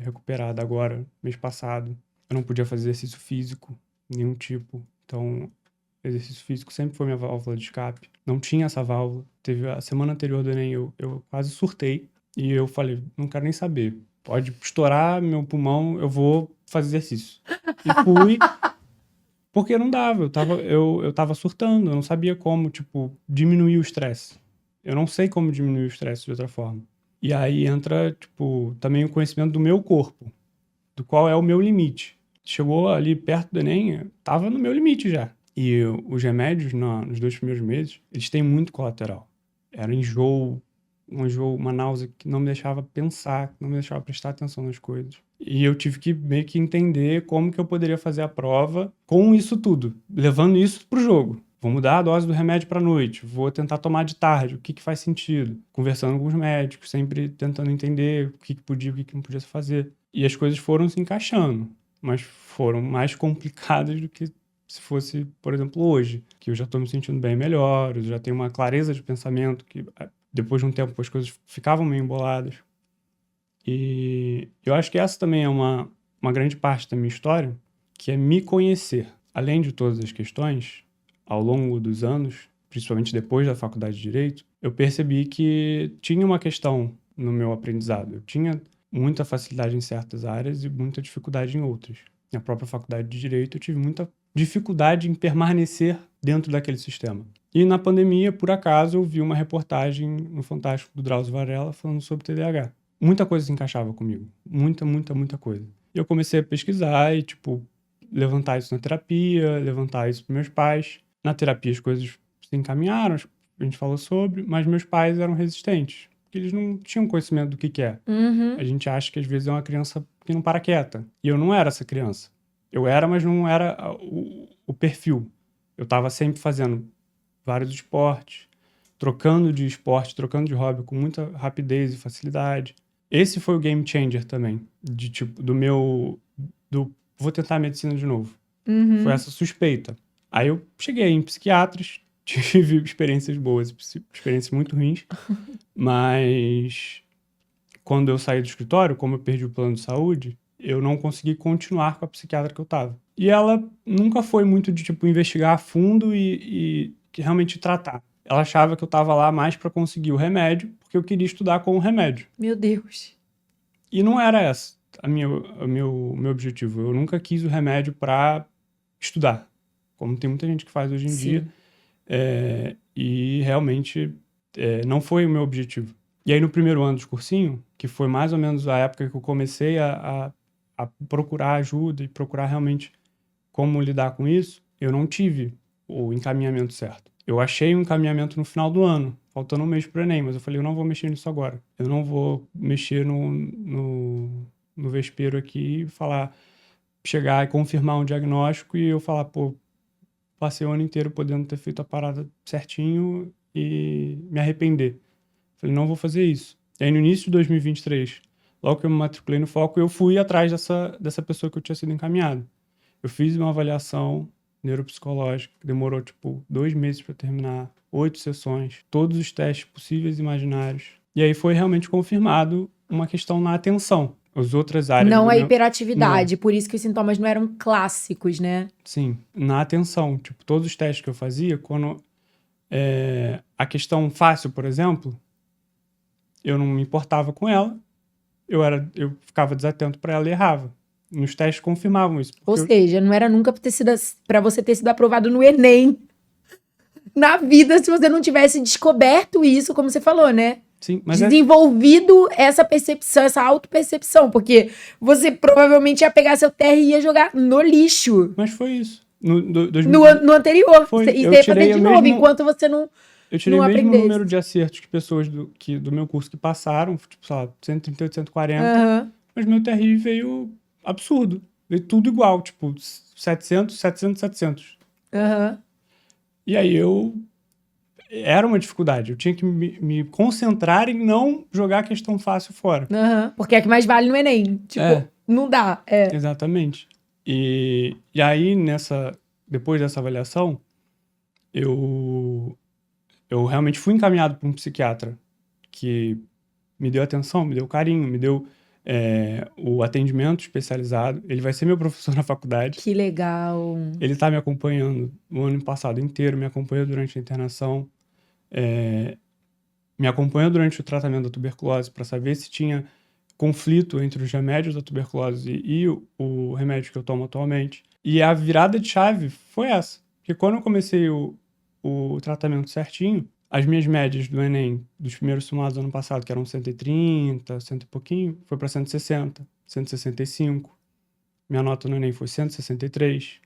recuperada agora, mês passado. Eu não podia fazer exercício físico, nenhum tipo. Então, exercício físico sempre foi minha válvula de escape. Não tinha essa válvula. Teve a semana anterior do Enem, eu quase surtei. E eu falei, não quero nem saber. Pode estourar meu pulmão, eu vou fazer exercício. E fui, porque não dava. Eu tava surtando, eu não sabia como, diminuir o estresse. Eu não sei como diminuir o estresse de outra forma. E aí entra, também o conhecimento do meu corpo, do qual é o meu limite. Chegou ali perto do Enem, tava no meu limite já. E os remédios, nos 2 primeiros meses, eles têm muito colateral. Era enjoo, uma náusea que não me deixava pensar, não me deixava prestar atenção nas coisas. E eu tive que meio que entender como que eu poderia fazer a prova com isso tudo, levando isso pro jogo. Vou mudar a dose do remédio para noite, vou tentar tomar de tarde, o que faz sentido. Conversando com os médicos, sempre tentando entender o que podia, o que não podia se fazer. E as coisas foram se encaixando, mas foram mais complicadas do que se fosse, por exemplo, hoje, que eu já estou me sentindo bem melhor, eu já tenho uma clareza de pensamento, que depois de um tempo as coisas ficavam meio emboladas. E eu acho que essa também é uma grande parte da minha história, que é me conhecer. Além de todas as questões, ao longo dos anos, principalmente depois da faculdade de Direito, eu percebi que tinha uma questão no meu aprendizado. Eu tinha muita facilidade em certas áreas e muita dificuldade em outras. Na própria faculdade de Direito, eu tive muita dificuldade em permanecer dentro daquele sistema. E na pandemia, por acaso, eu vi uma reportagem no Fantástico do Drauzio Varela falando sobre TDAH. Muita coisa se encaixava comigo. Muita coisa. E eu comecei a pesquisar e, levantar isso na terapia, levantar isso para meus pais. Na terapia as coisas se encaminharam, a gente falou sobre, mas meus pais eram resistentes, porque eles não tinham conhecimento do que é. Uhum. A gente acha que às vezes é uma criança que não para quieta. E eu não era essa criança. Eu era, mas não era o perfil. Eu estava sempre fazendo vários esportes, trocando de esporte, trocando de hobby com muita rapidez e facilidade. Esse foi o game changer também, vou tentar medicina de novo. Uhum. Foi essa suspeita. Aí eu cheguei em psiquiatras, tive experiências boas, experiências muito ruins, mas quando eu saí do escritório, como eu perdi o plano de saúde, eu não consegui continuar com a psiquiatra que eu tava. E ela nunca foi muito de, investigar a fundo e realmente tratar. Ela achava que eu tava lá mais para conseguir o remédio, porque eu queria estudar com o remédio. Meu Deus. E não era esse o meu objetivo. Eu nunca quis o remédio para estudar, como tem muita gente que faz hoje em Sim. dia. E realmente não foi o meu objetivo. E aí no primeiro ano de cursinho, que foi mais ou menos a época que eu comecei a procurar ajuda e procurar realmente como lidar com isso, eu não tive o encaminhamento certo. Eu achei um encaminhamento no final do ano, faltando um mês pro Enem, mas eu falei, eu não vou mexer nisso agora. Eu não vou mexer no vespeiro aqui e chegar e confirmar um diagnóstico e eu falar, passei o ano inteiro podendo ter feito a parada certinho e me arrepender. Falei, não vou fazer isso. E aí no início de 2023, logo que eu me matriculei no Foco, eu fui atrás dessa pessoa que eu tinha sido encaminhado. Eu fiz uma avaliação neuropsicológica, que demorou 2 meses para terminar, 8 sessões, todos os testes possíveis e imaginários. E aí foi realmente confirmado uma questão na atenção. As outras áreas... Não a hiperatividade, por isso que os sintomas não eram clássicos, né? Sim, na atenção. Todos os testes que eu fazia, quando a questão fácil, por exemplo, eu não me importava com ela, eu ficava desatento para ela e errava. Nos testes confirmavam isso. Ou seja, não era nunca para você ter sido aprovado no Enem na vida se você não tivesse descoberto isso, como você falou, né? Sim, mas desenvolvido essa percepção, essa autopercepção, porque você provavelmente ia pegar seu TR e ia jogar no lixo. Mas foi isso. No anterior. Foi. E você ia fazer de novo, enquanto você não eu tirei o mesmo número de acertos que pessoas do meu curso que passaram, 138, 140, mas meu TR veio absurdo. Veio tudo igual, 700, 700, 700. E aí era uma dificuldade. Eu tinha que me concentrar em não jogar a questão fácil fora. Porque é que mais vale no Enem. Não dá, Exatamente. E aí, depois dessa avaliação, eu realmente fui encaminhado para um psiquiatra que me deu atenção, me deu carinho, me deu o atendimento especializado. Ele vai ser meu professor na faculdade. Que legal. Ele está me acompanhando o ano passado inteiro, me acompanhou durante a internação, me acompanhou durante o tratamento da tuberculose para saber se tinha conflito entre os remédios da tuberculose e o remédio que eu tomo atualmente. E a virada de chave foi essa. Porque quando eu comecei o tratamento certinho, as minhas médias do Enem, dos primeiros simulados do ano passado, que eram 130, 100 e pouquinho, foi para 160, 165. Minha nota no Enem foi 163.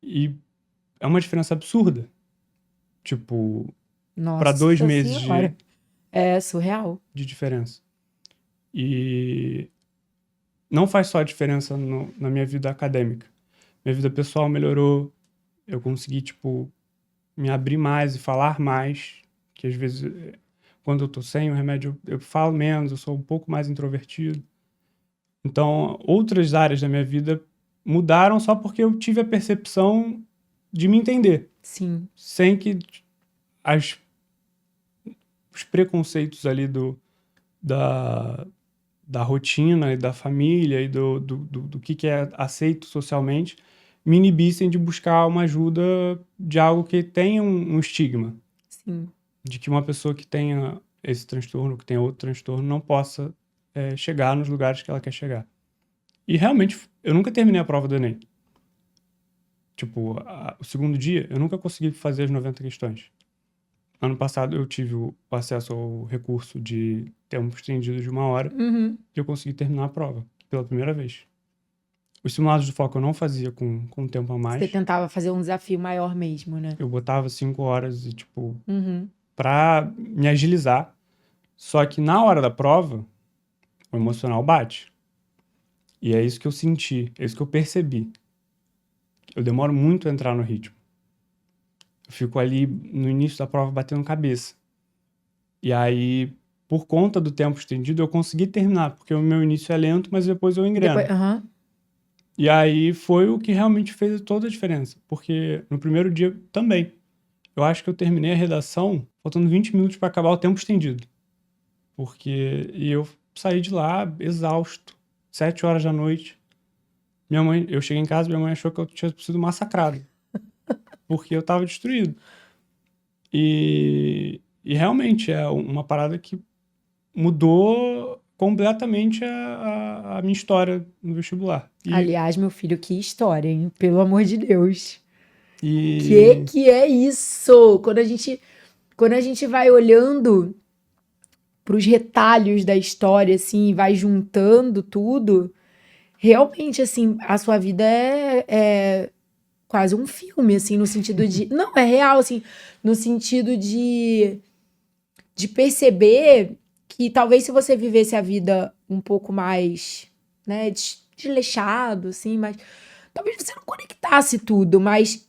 E é uma diferença absurda. Tipo, Nossa para 2 meses Senhora. É surreal. de diferença. E não faz só a diferença na minha vida acadêmica. Minha vida pessoal melhorou. Eu consegui, tipo, me abrir mais e falar mais. Que às vezes, quando eu tô sem o remédio, eu falo menos, eu sou um pouco mais introvertido. Então, outras áreas da minha vida mudaram só porque eu tive a percepção de me entender. Sim. Sem que os preconceitos ali da rotina e da família e do que é aceito socialmente me inibissem de buscar uma ajuda de algo que tenha um estigma. Sim. De que uma pessoa que tenha esse transtorno, que tenha outro transtorno, não possa chegar nos lugares que ela quer chegar. E realmente, eu nunca terminei a prova do Enem. Tipo, o segundo dia, eu nunca consegui fazer as 90 questões. Ano passado, eu tive o acesso ao recurso de tempo estendido de 1 hora Uhum. e eu consegui terminar a prova pela primeira vez. Os simulados de foco eu não fazia com tempo a mais. Você tentava fazer um desafio maior mesmo, né? Eu botava 5 horas e, tipo, Uhum. pra me agilizar. Só que na hora da prova, o emocional bate. E é isso que eu senti, é isso que eu percebi. Eu demoro muito a entrar no ritmo. Eu fico ali no início da prova batendo cabeça. E aí, por conta do tempo estendido, eu consegui terminar, porque o meu início é lento, mas depois eu engreno. Aham. E aí foi o que realmente fez toda a diferença. Porque no primeiro dia também. Eu acho que eu terminei a redação faltando 20 minutos para acabar o tempo estendido. E eu saí de lá exausto. 7 horas da noite. Eu cheguei em casa, minha mãe achou que eu tinha sido massacrado. Porque eu tava destruído. E realmente é uma parada que mudou completamente a minha história no vestibular. Aliás, meu filho, que história, hein? Pelo amor de Deus. E Que é isso? Quando a gente vai olhando pros retalhos da história, assim, vai juntando tudo, realmente, assim, a sua vida é quase um filme, assim, no sentido de... Não, é real, assim, no sentido de perceber que talvez se você vivesse a vida um pouco mais, né, desleixado, assim, mas talvez você não conectasse tudo, mas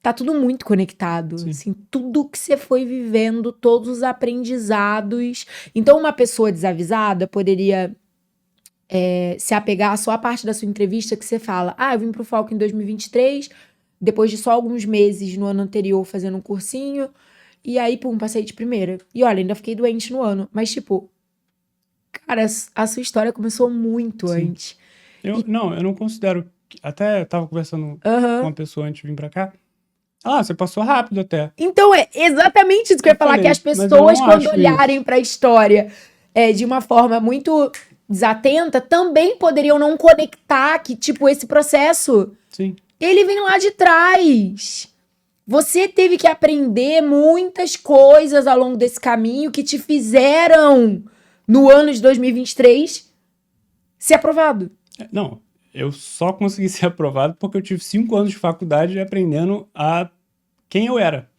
tá tudo muito conectado, Sim. assim, tudo que você foi vivendo, todos os aprendizados. Então, uma pessoa desavisada poderia se apegar só à parte da sua entrevista que você fala, eu vim pro Foco em 2023, depois de só alguns meses no ano anterior fazendo um cursinho, e aí, pum, passei de primeira. E olha, ainda fiquei doente no ano, mas tipo, cara, a sua história começou muito Sim. antes. eu não considero... Até tava conversando com Aham. uma pessoa antes de vir pra cá. Você passou rápido até. Então, é exatamente isso que eu ia falar, falei, que as mas eu pessoas, não quando acho olharem pra história de uma forma muito desatenta, também poderiam não conectar que, tipo, esse processo, Sim. ele vem lá de trás. Você teve que aprender muitas coisas ao longo desse caminho que te fizeram, no ano de 2023, ser aprovado. Não, eu só consegui ser aprovado porque eu tive 5 anos de faculdade aprendendo quem eu era.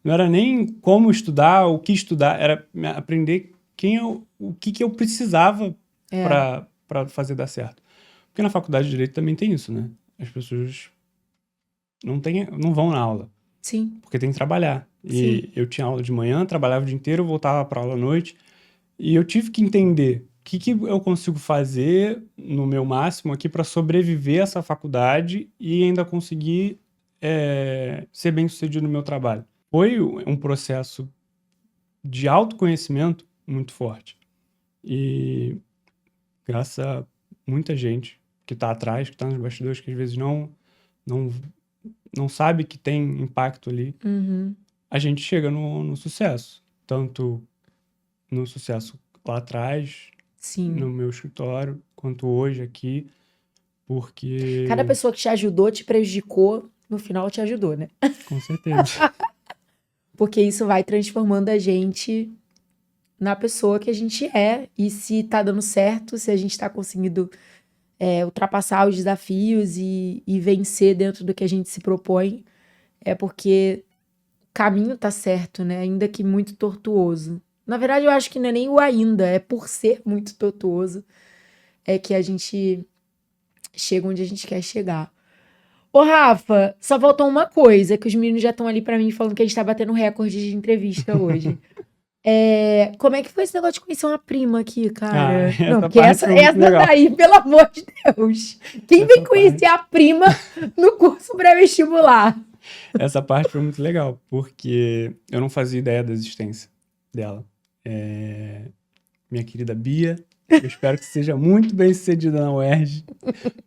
Não era nem como estudar, o que estudar, era aprender o que eu precisava para fazer dar certo. Porque na faculdade de Direito também tem isso, né? As pessoas não vão na aula. Sim. Porque tem que trabalhar. E Sim. eu tinha aula de manhã, trabalhava o dia inteiro, voltava para aula à noite. E eu tive que entender que eu consigo fazer no meu máximo aqui para sobreviver a essa faculdade e ainda conseguir ser bem-sucedido no meu trabalho. Foi um processo de autoconhecimento muito forte. E graças a muita gente que está atrás, que está nos bastidores, que às vezes não sabe que tem impacto ali, a gente chega no sucesso. Tanto no sucesso lá atrás, Sim. no meu escritório, quanto hoje aqui, porque... Cada pessoa que te ajudou, te prejudicou, no final te ajudou, né? Com certeza. Porque isso vai transformando a gente na pessoa que a gente é. E se tá dando certo, se a gente tá conseguindo ultrapassar os desafios e vencer dentro do que a gente se propõe, é porque o caminho tá certo, né? Ainda que muito tortuoso. Na verdade, eu acho que não é nem o ainda, é por ser muito tortuoso, é que a gente chega onde a gente quer chegar. Ô, Rafa, só faltou uma coisa, que os meninos já estão ali pra mim falando que a gente tá batendo recorde de entrevista hoje. Como é que foi esse negócio de conhecer uma prima aqui, cara? essa Não, porque parte foi muito legal. daí, pelo amor de Deus. Quem vem Essa conhecer a prima no curso pré-vestibular? Essa parte foi muito legal, porque eu não fazia ideia da existência dela. Minha querida Bia, eu espero que seja muito bem sucedida na UERJ.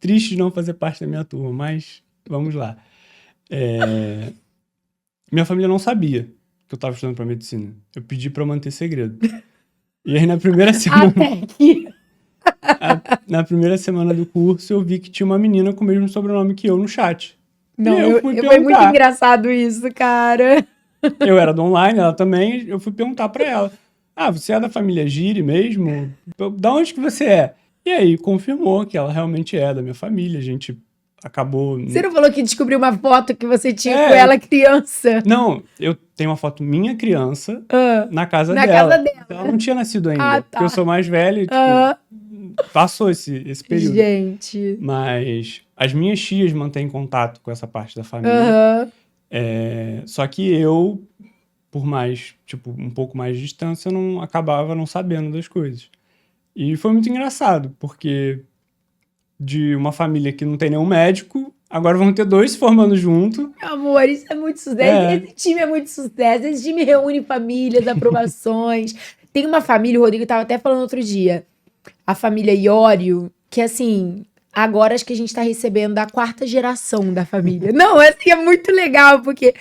Triste de não fazer parte da minha turma, mas vamos lá. Minha família não sabia que eu estava estudando para medicina. Eu pedi para manter segredo. E aí na primeira semana... Até que... Na primeira semana do curso, eu vi que tinha uma menina com o mesmo sobrenome que eu no chat. Não, E eu fui foi muito perguntar. engraçado isso, cara. Eu era do online, ela também. Eu fui perguntar pra ela. Você é da família Giri mesmo? Da onde que você é? E aí, confirmou que ela realmente é da minha família. A gente acabou... Você não falou que descobriu uma foto que você tinha com ela criança? Não, eu tenho uma foto minha criança na casa na dela. casa dela. Ela não tinha nascido ainda. Ah, tá. Porque eu sou mais velho e, passou esse período. Gente. Mas as minhas tias mantêm contato com essa parte da família. Só que eu, por mais, um pouco mais de distância, eu acabava não sabendo das coisas. E foi muito engraçado, porque de uma família que não tem nenhum médico, agora vão ter 2 se formando junto. Amor, isso é muito sucesso. Esse time é muito sucesso. Esse time reúne famílias, aprovações. Tem uma família, o Rodrigo estava até falando outro dia, a família Iório, que assim... Agora acho que a gente tá recebendo a 4ª geração da família. Não, assim, é muito legal, porque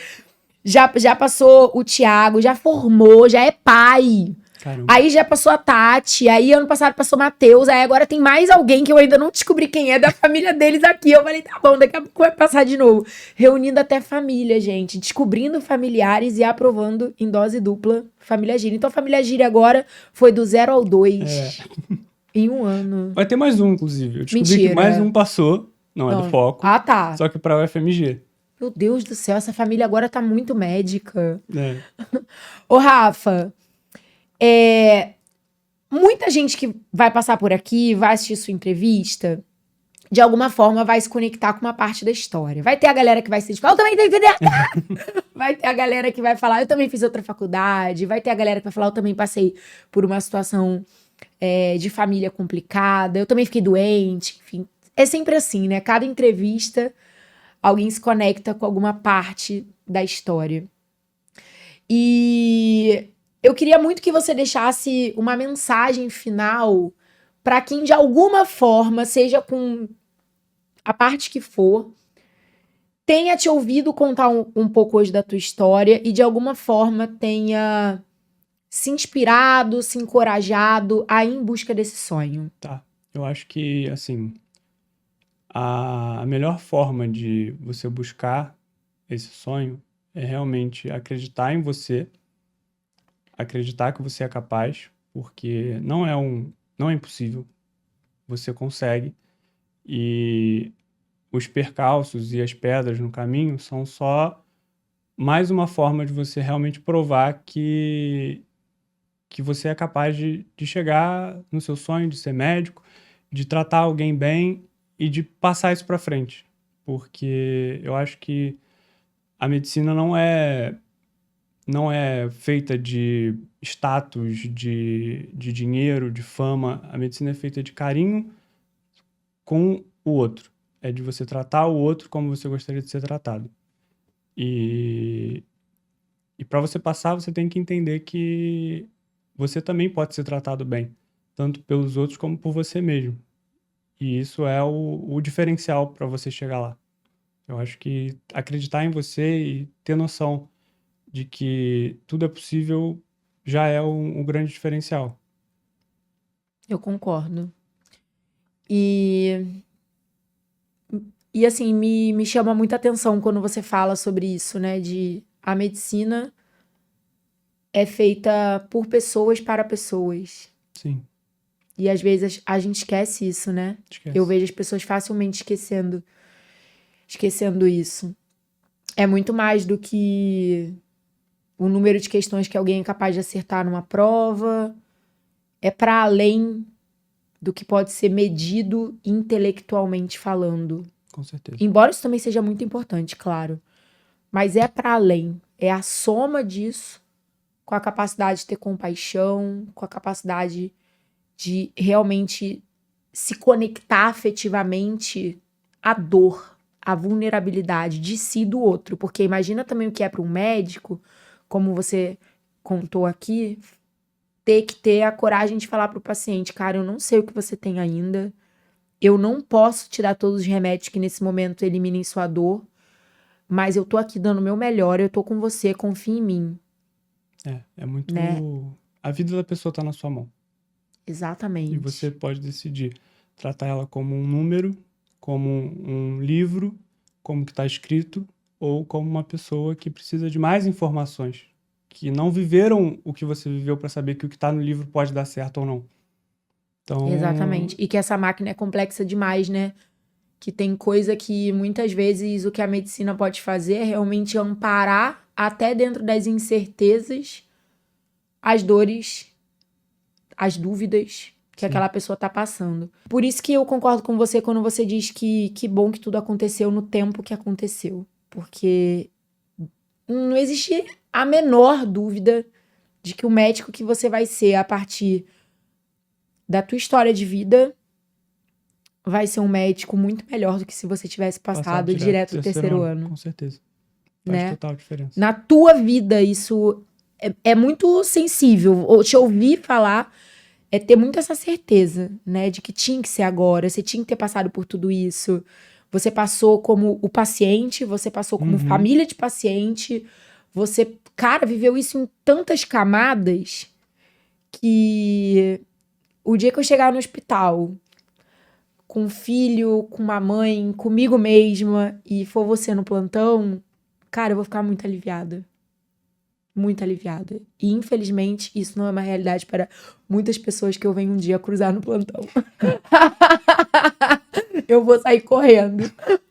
já passou o Thiago, já formou, já é pai. Caramba. Aí já passou a Tati, aí ano passado passou o Matheus, aí agora tem mais alguém que eu ainda não descobri quem é da família deles aqui. Eu falei, tá bom, daqui a pouco vai passar de novo. Reunindo até família, gente, descobrindo familiares e aprovando em dose dupla família Giri. Então a família Giri agora foi do 0 ao 2. Em um ano. Vai ter mais um, inclusive. Eu descobri Mentira. que mais um passou. Não é do Foco. Ah, tá. Só que pra UFMG. Meu Deus do céu, essa família agora tá muito médica. Ô, Rafa, muita gente que vai passar por aqui, vai assistir sua entrevista, de alguma forma vai se conectar com uma parte da história. Vai ter a galera que vai se falar, eu também tenho que entender. Vai ter a galera que vai falar, eu também fiz outra faculdade. Vai ter a galera que vai falar, eu também passei por uma situação de família complicada. Eu também fiquei doente, enfim. É sempre assim, né? Cada entrevista, alguém se conecta com alguma parte da história. E eu queria muito que você deixasse uma mensagem final para quem, de alguma forma, seja com a parte que for, tenha te ouvido contar um pouco hoje da tua história e, de alguma forma, tenha se inspirado, se encorajado a ir em busca desse sonho. Tá. Eu acho que, assim, a melhor forma de você buscar esse sonho é realmente acreditar em você, acreditar que você é capaz, porque não é impossível, você consegue. E os percalços e as pedras no caminho são só mais uma forma de você realmente provar que você é capaz de chegar no seu sonho, de ser médico, de tratar alguém bem e de passar isso para frente. Porque eu acho que a medicina não é não é feita de status, de dinheiro, de fama. A medicina é feita de carinho com o outro. É de você tratar o outro como você gostaria de ser tratado. E para você passar, você tem que entender que você também pode ser tratado bem, tanto pelos outros como por você mesmo. E isso é o diferencial para você chegar lá. Eu acho que acreditar em você e ter noção de que tudo é possível já é um grande diferencial. Eu concordo. E assim, me chama muita atenção quando você fala sobre isso, né? De a medicina é feita por pessoas para pessoas. Sim, E às vezes a gente esquece isso, né? esquece. Eu vejo as pessoas facilmente esquecendo isso. É muito mais do que o número de questões que alguém é capaz de acertar numa prova. É para além do que pode ser medido intelectualmente falando. Com certeza. Embora isso também seja muito importante, claro. Mas é para além. É a soma disso com a capacidade de ter compaixão, com a capacidade de realmente se conectar afetivamente à dor, à vulnerabilidade de si e do outro. Porque imagina também o que é para um médico, como você contou aqui, ter que ter a coragem de falar para o paciente, cara, eu não sei o que você tem ainda, eu não posso te dar todos os remédios que nesse momento eliminem sua dor, mas eu tô aqui dando o meu melhor, eu tô com você, confia em mim. É muito... Né? A vida da pessoa está na sua mão. Exatamente. E você pode decidir tratar ela como um número, como um livro, como que está escrito, ou como uma pessoa que precisa de mais informações, que não viveram o que você viveu para saber que o que está no livro pode dar certo ou não. Então, Exatamente. E que essa máquina é complexa demais, né? Que tem coisa que muitas vezes o que a medicina pode fazer é realmente amparar até dentro das incertezas as dores, as dúvidas que Sim. aquela pessoa tá passando. Por isso que eu concordo com você quando você diz que bom que tudo aconteceu no tempo que aconteceu. Porque não existe a menor dúvida de que o médico que você vai ser a partir da tua história de vida vai ser um médico muito melhor do que se você tivesse passado direto do terceiro ano. Com certeza. Faz Né? total diferença. Na tua vida, isso é muito sensível. Ou te ouvir falar é ter muito essa certeza, né? De que tinha que ser agora, você tinha que ter passado por tudo isso. Você passou como o paciente, você passou como família de paciente. Você, cara, viveu isso em tantas camadas que o dia que eu chegar no hospital com um filho, com uma mãe, comigo mesma e for você no plantão, cara, eu vou ficar muito aliviada. Muito aliviada. E, infelizmente, isso não é uma realidade para muitas pessoas que eu venho um dia cruzar no plantão. Eu vou sair correndo.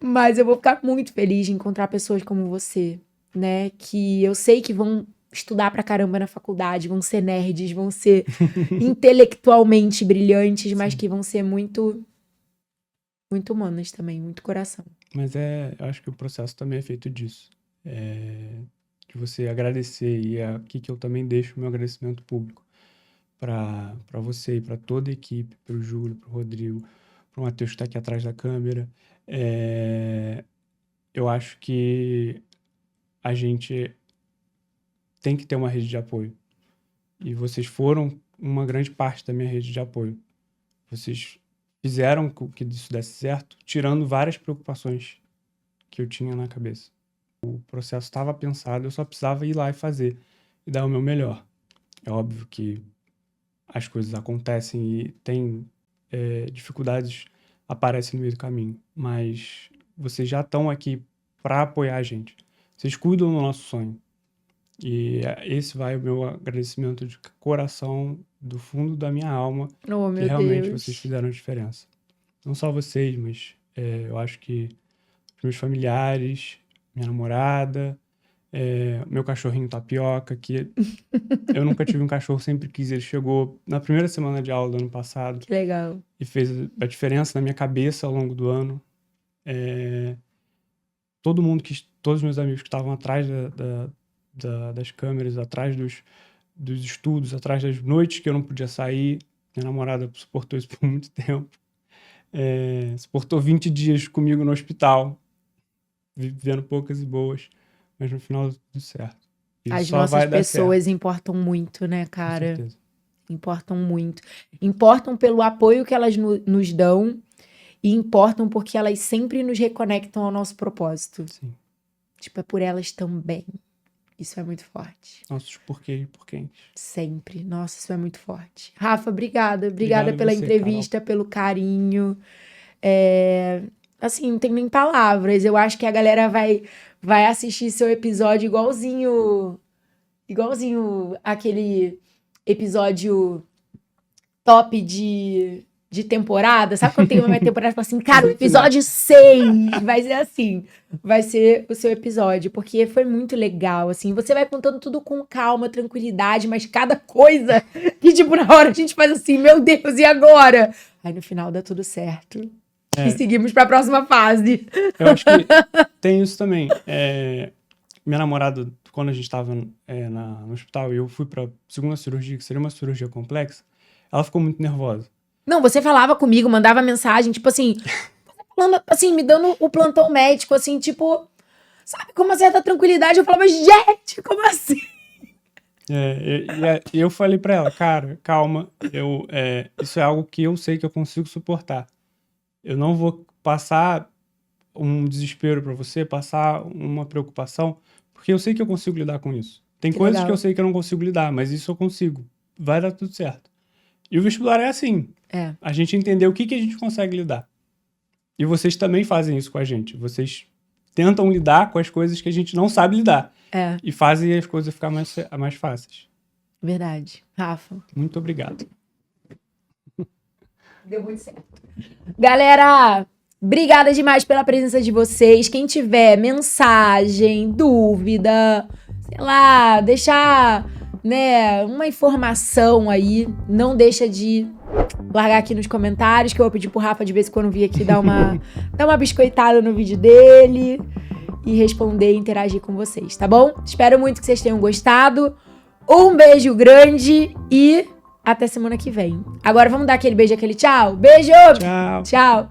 Mas eu vou ficar muito feliz de encontrar pessoas como você, né? Que eu sei que vão estudar pra caramba na faculdade, vão ser nerds, vão ser intelectualmente brilhantes, mas que vão ser muito, muito humanas também, muito coração. Mas eu acho que o processo também é feito disso. De você agradecer, e é aqui que eu também deixo o meu agradecimento público para você e para toda a equipe, para o Júlio, para o Rodrigo, para o Matheus que está aqui atrás da câmera. Eu acho que a gente tem que ter uma rede de apoio. E vocês foram uma grande parte da minha rede de apoio. Vocês fizeram com que isso desse certo, tirando várias preocupações que eu tinha na cabeça. O processo estava pensado, eu só precisava ir lá e fazer, e dar o meu melhor. É óbvio que as coisas acontecem e tem dificuldades aparecem no meio do caminho, mas vocês já estão aqui para apoiar a gente. Vocês cuidam do nosso sonho. E esse vai o meu agradecimento de coração, do fundo da minha alma, Oh, que meu realmente Deus. vocês fizeram a diferença. Não só vocês, mas eu acho que os meus familiares, minha namorada, meu cachorrinho Tapioca, que eu nunca tive um cachorro, sempre quis. Ele chegou na primeira semana de aula do ano passado Que legal. e fez a diferença na minha cabeça ao longo do ano. Todos os meus amigos que estavam atrás das câmeras, atrás dos estudos, atrás das noites que eu não podia sair. Minha namorada suportou isso por muito tempo. Suportou 20 dias comigo no hospital, vivendo poucas e boas, mas no final tudo certo. E As só vai nossas dar pessoas certo, importam muito, né, com cara? certeza. Importam muito. Importam pelo apoio que elas nos dão e importam porque elas sempre nos reconectam ao nosso propósito. Sim. Tipo, é por elas também. Isso é muito forte. Nossos porquês e porquês. Sempre. Nossa, isso é muito forte. Rafa, obrigada. Obrigada Obrigado pela você, entrevista, pelo carinho. Assim, não tem nem palavras. Eu acho que a galera vai assistir seu episódio igualzinho aquele episódio top de temporada. Sabe quando tem uma temporada e fala assim, cara, o episódio 6 vai ser assim. Vai ser o seu episódio, porque foi muito legal, assim. Você vai contando tudo com calma, tranquilidade, mas cada coisa que, tipo, na hora a gente faz assim, meu Deus, e agora? Aí no final dá tudo certo. E seguimos pra próxima fase. Eu acho que tem isso também. Minha namorada, quando a gente estava no hospital e eu fui pra segunda cirurgia, que seria uma cirurgia complexa, ela ficou muito nervosa. Não, você falava comigo, mandava mensagem, tipo assim, falando, assim, me dando o plantão médico, assim, tipo, sabe, com uma certa tranquilidade. Eu falava, gente, como assim? E eu falei pra ela, cara, calma, isso é algo que eu sei que eu consigo suportar. Eu não vou passar um desespero pra você, passar uma preocupação, porque eu sei que eu consigo lidar com isso. Tem Que coisas legal. que eu sei que eu não consigo lidar, mas isso eu consigo. Vai dar tudo certo. E o vestibular é assim. A gente entender o que a gente consegue lidar. E vocês também fazem isso com a gente. Vocês tentam lidar com as coisas que a gente não sabe lidar. E fazem as coisas ficar mais fáceis. Verdade. Rafa. Muito obrigado. Deu muito certo. Galera, obrigada demais pela presença de vocês. Quem tiver mensagem, dúvida, sei lá, deixar, né, uma informação aí, não deixa de largar aqui nos comentários, que eu vou pedir pro Rafa de vez em quando vir aqui dar uma biscoitada no vídeo dele e responder e interagir com vocês, tá bom? Espero muito que vocês tenham gostado. Um beijo grande e até semana que vem. Agora vamos dar aquele beijo, aquele tchau. Beijo! Tchau. Tchau!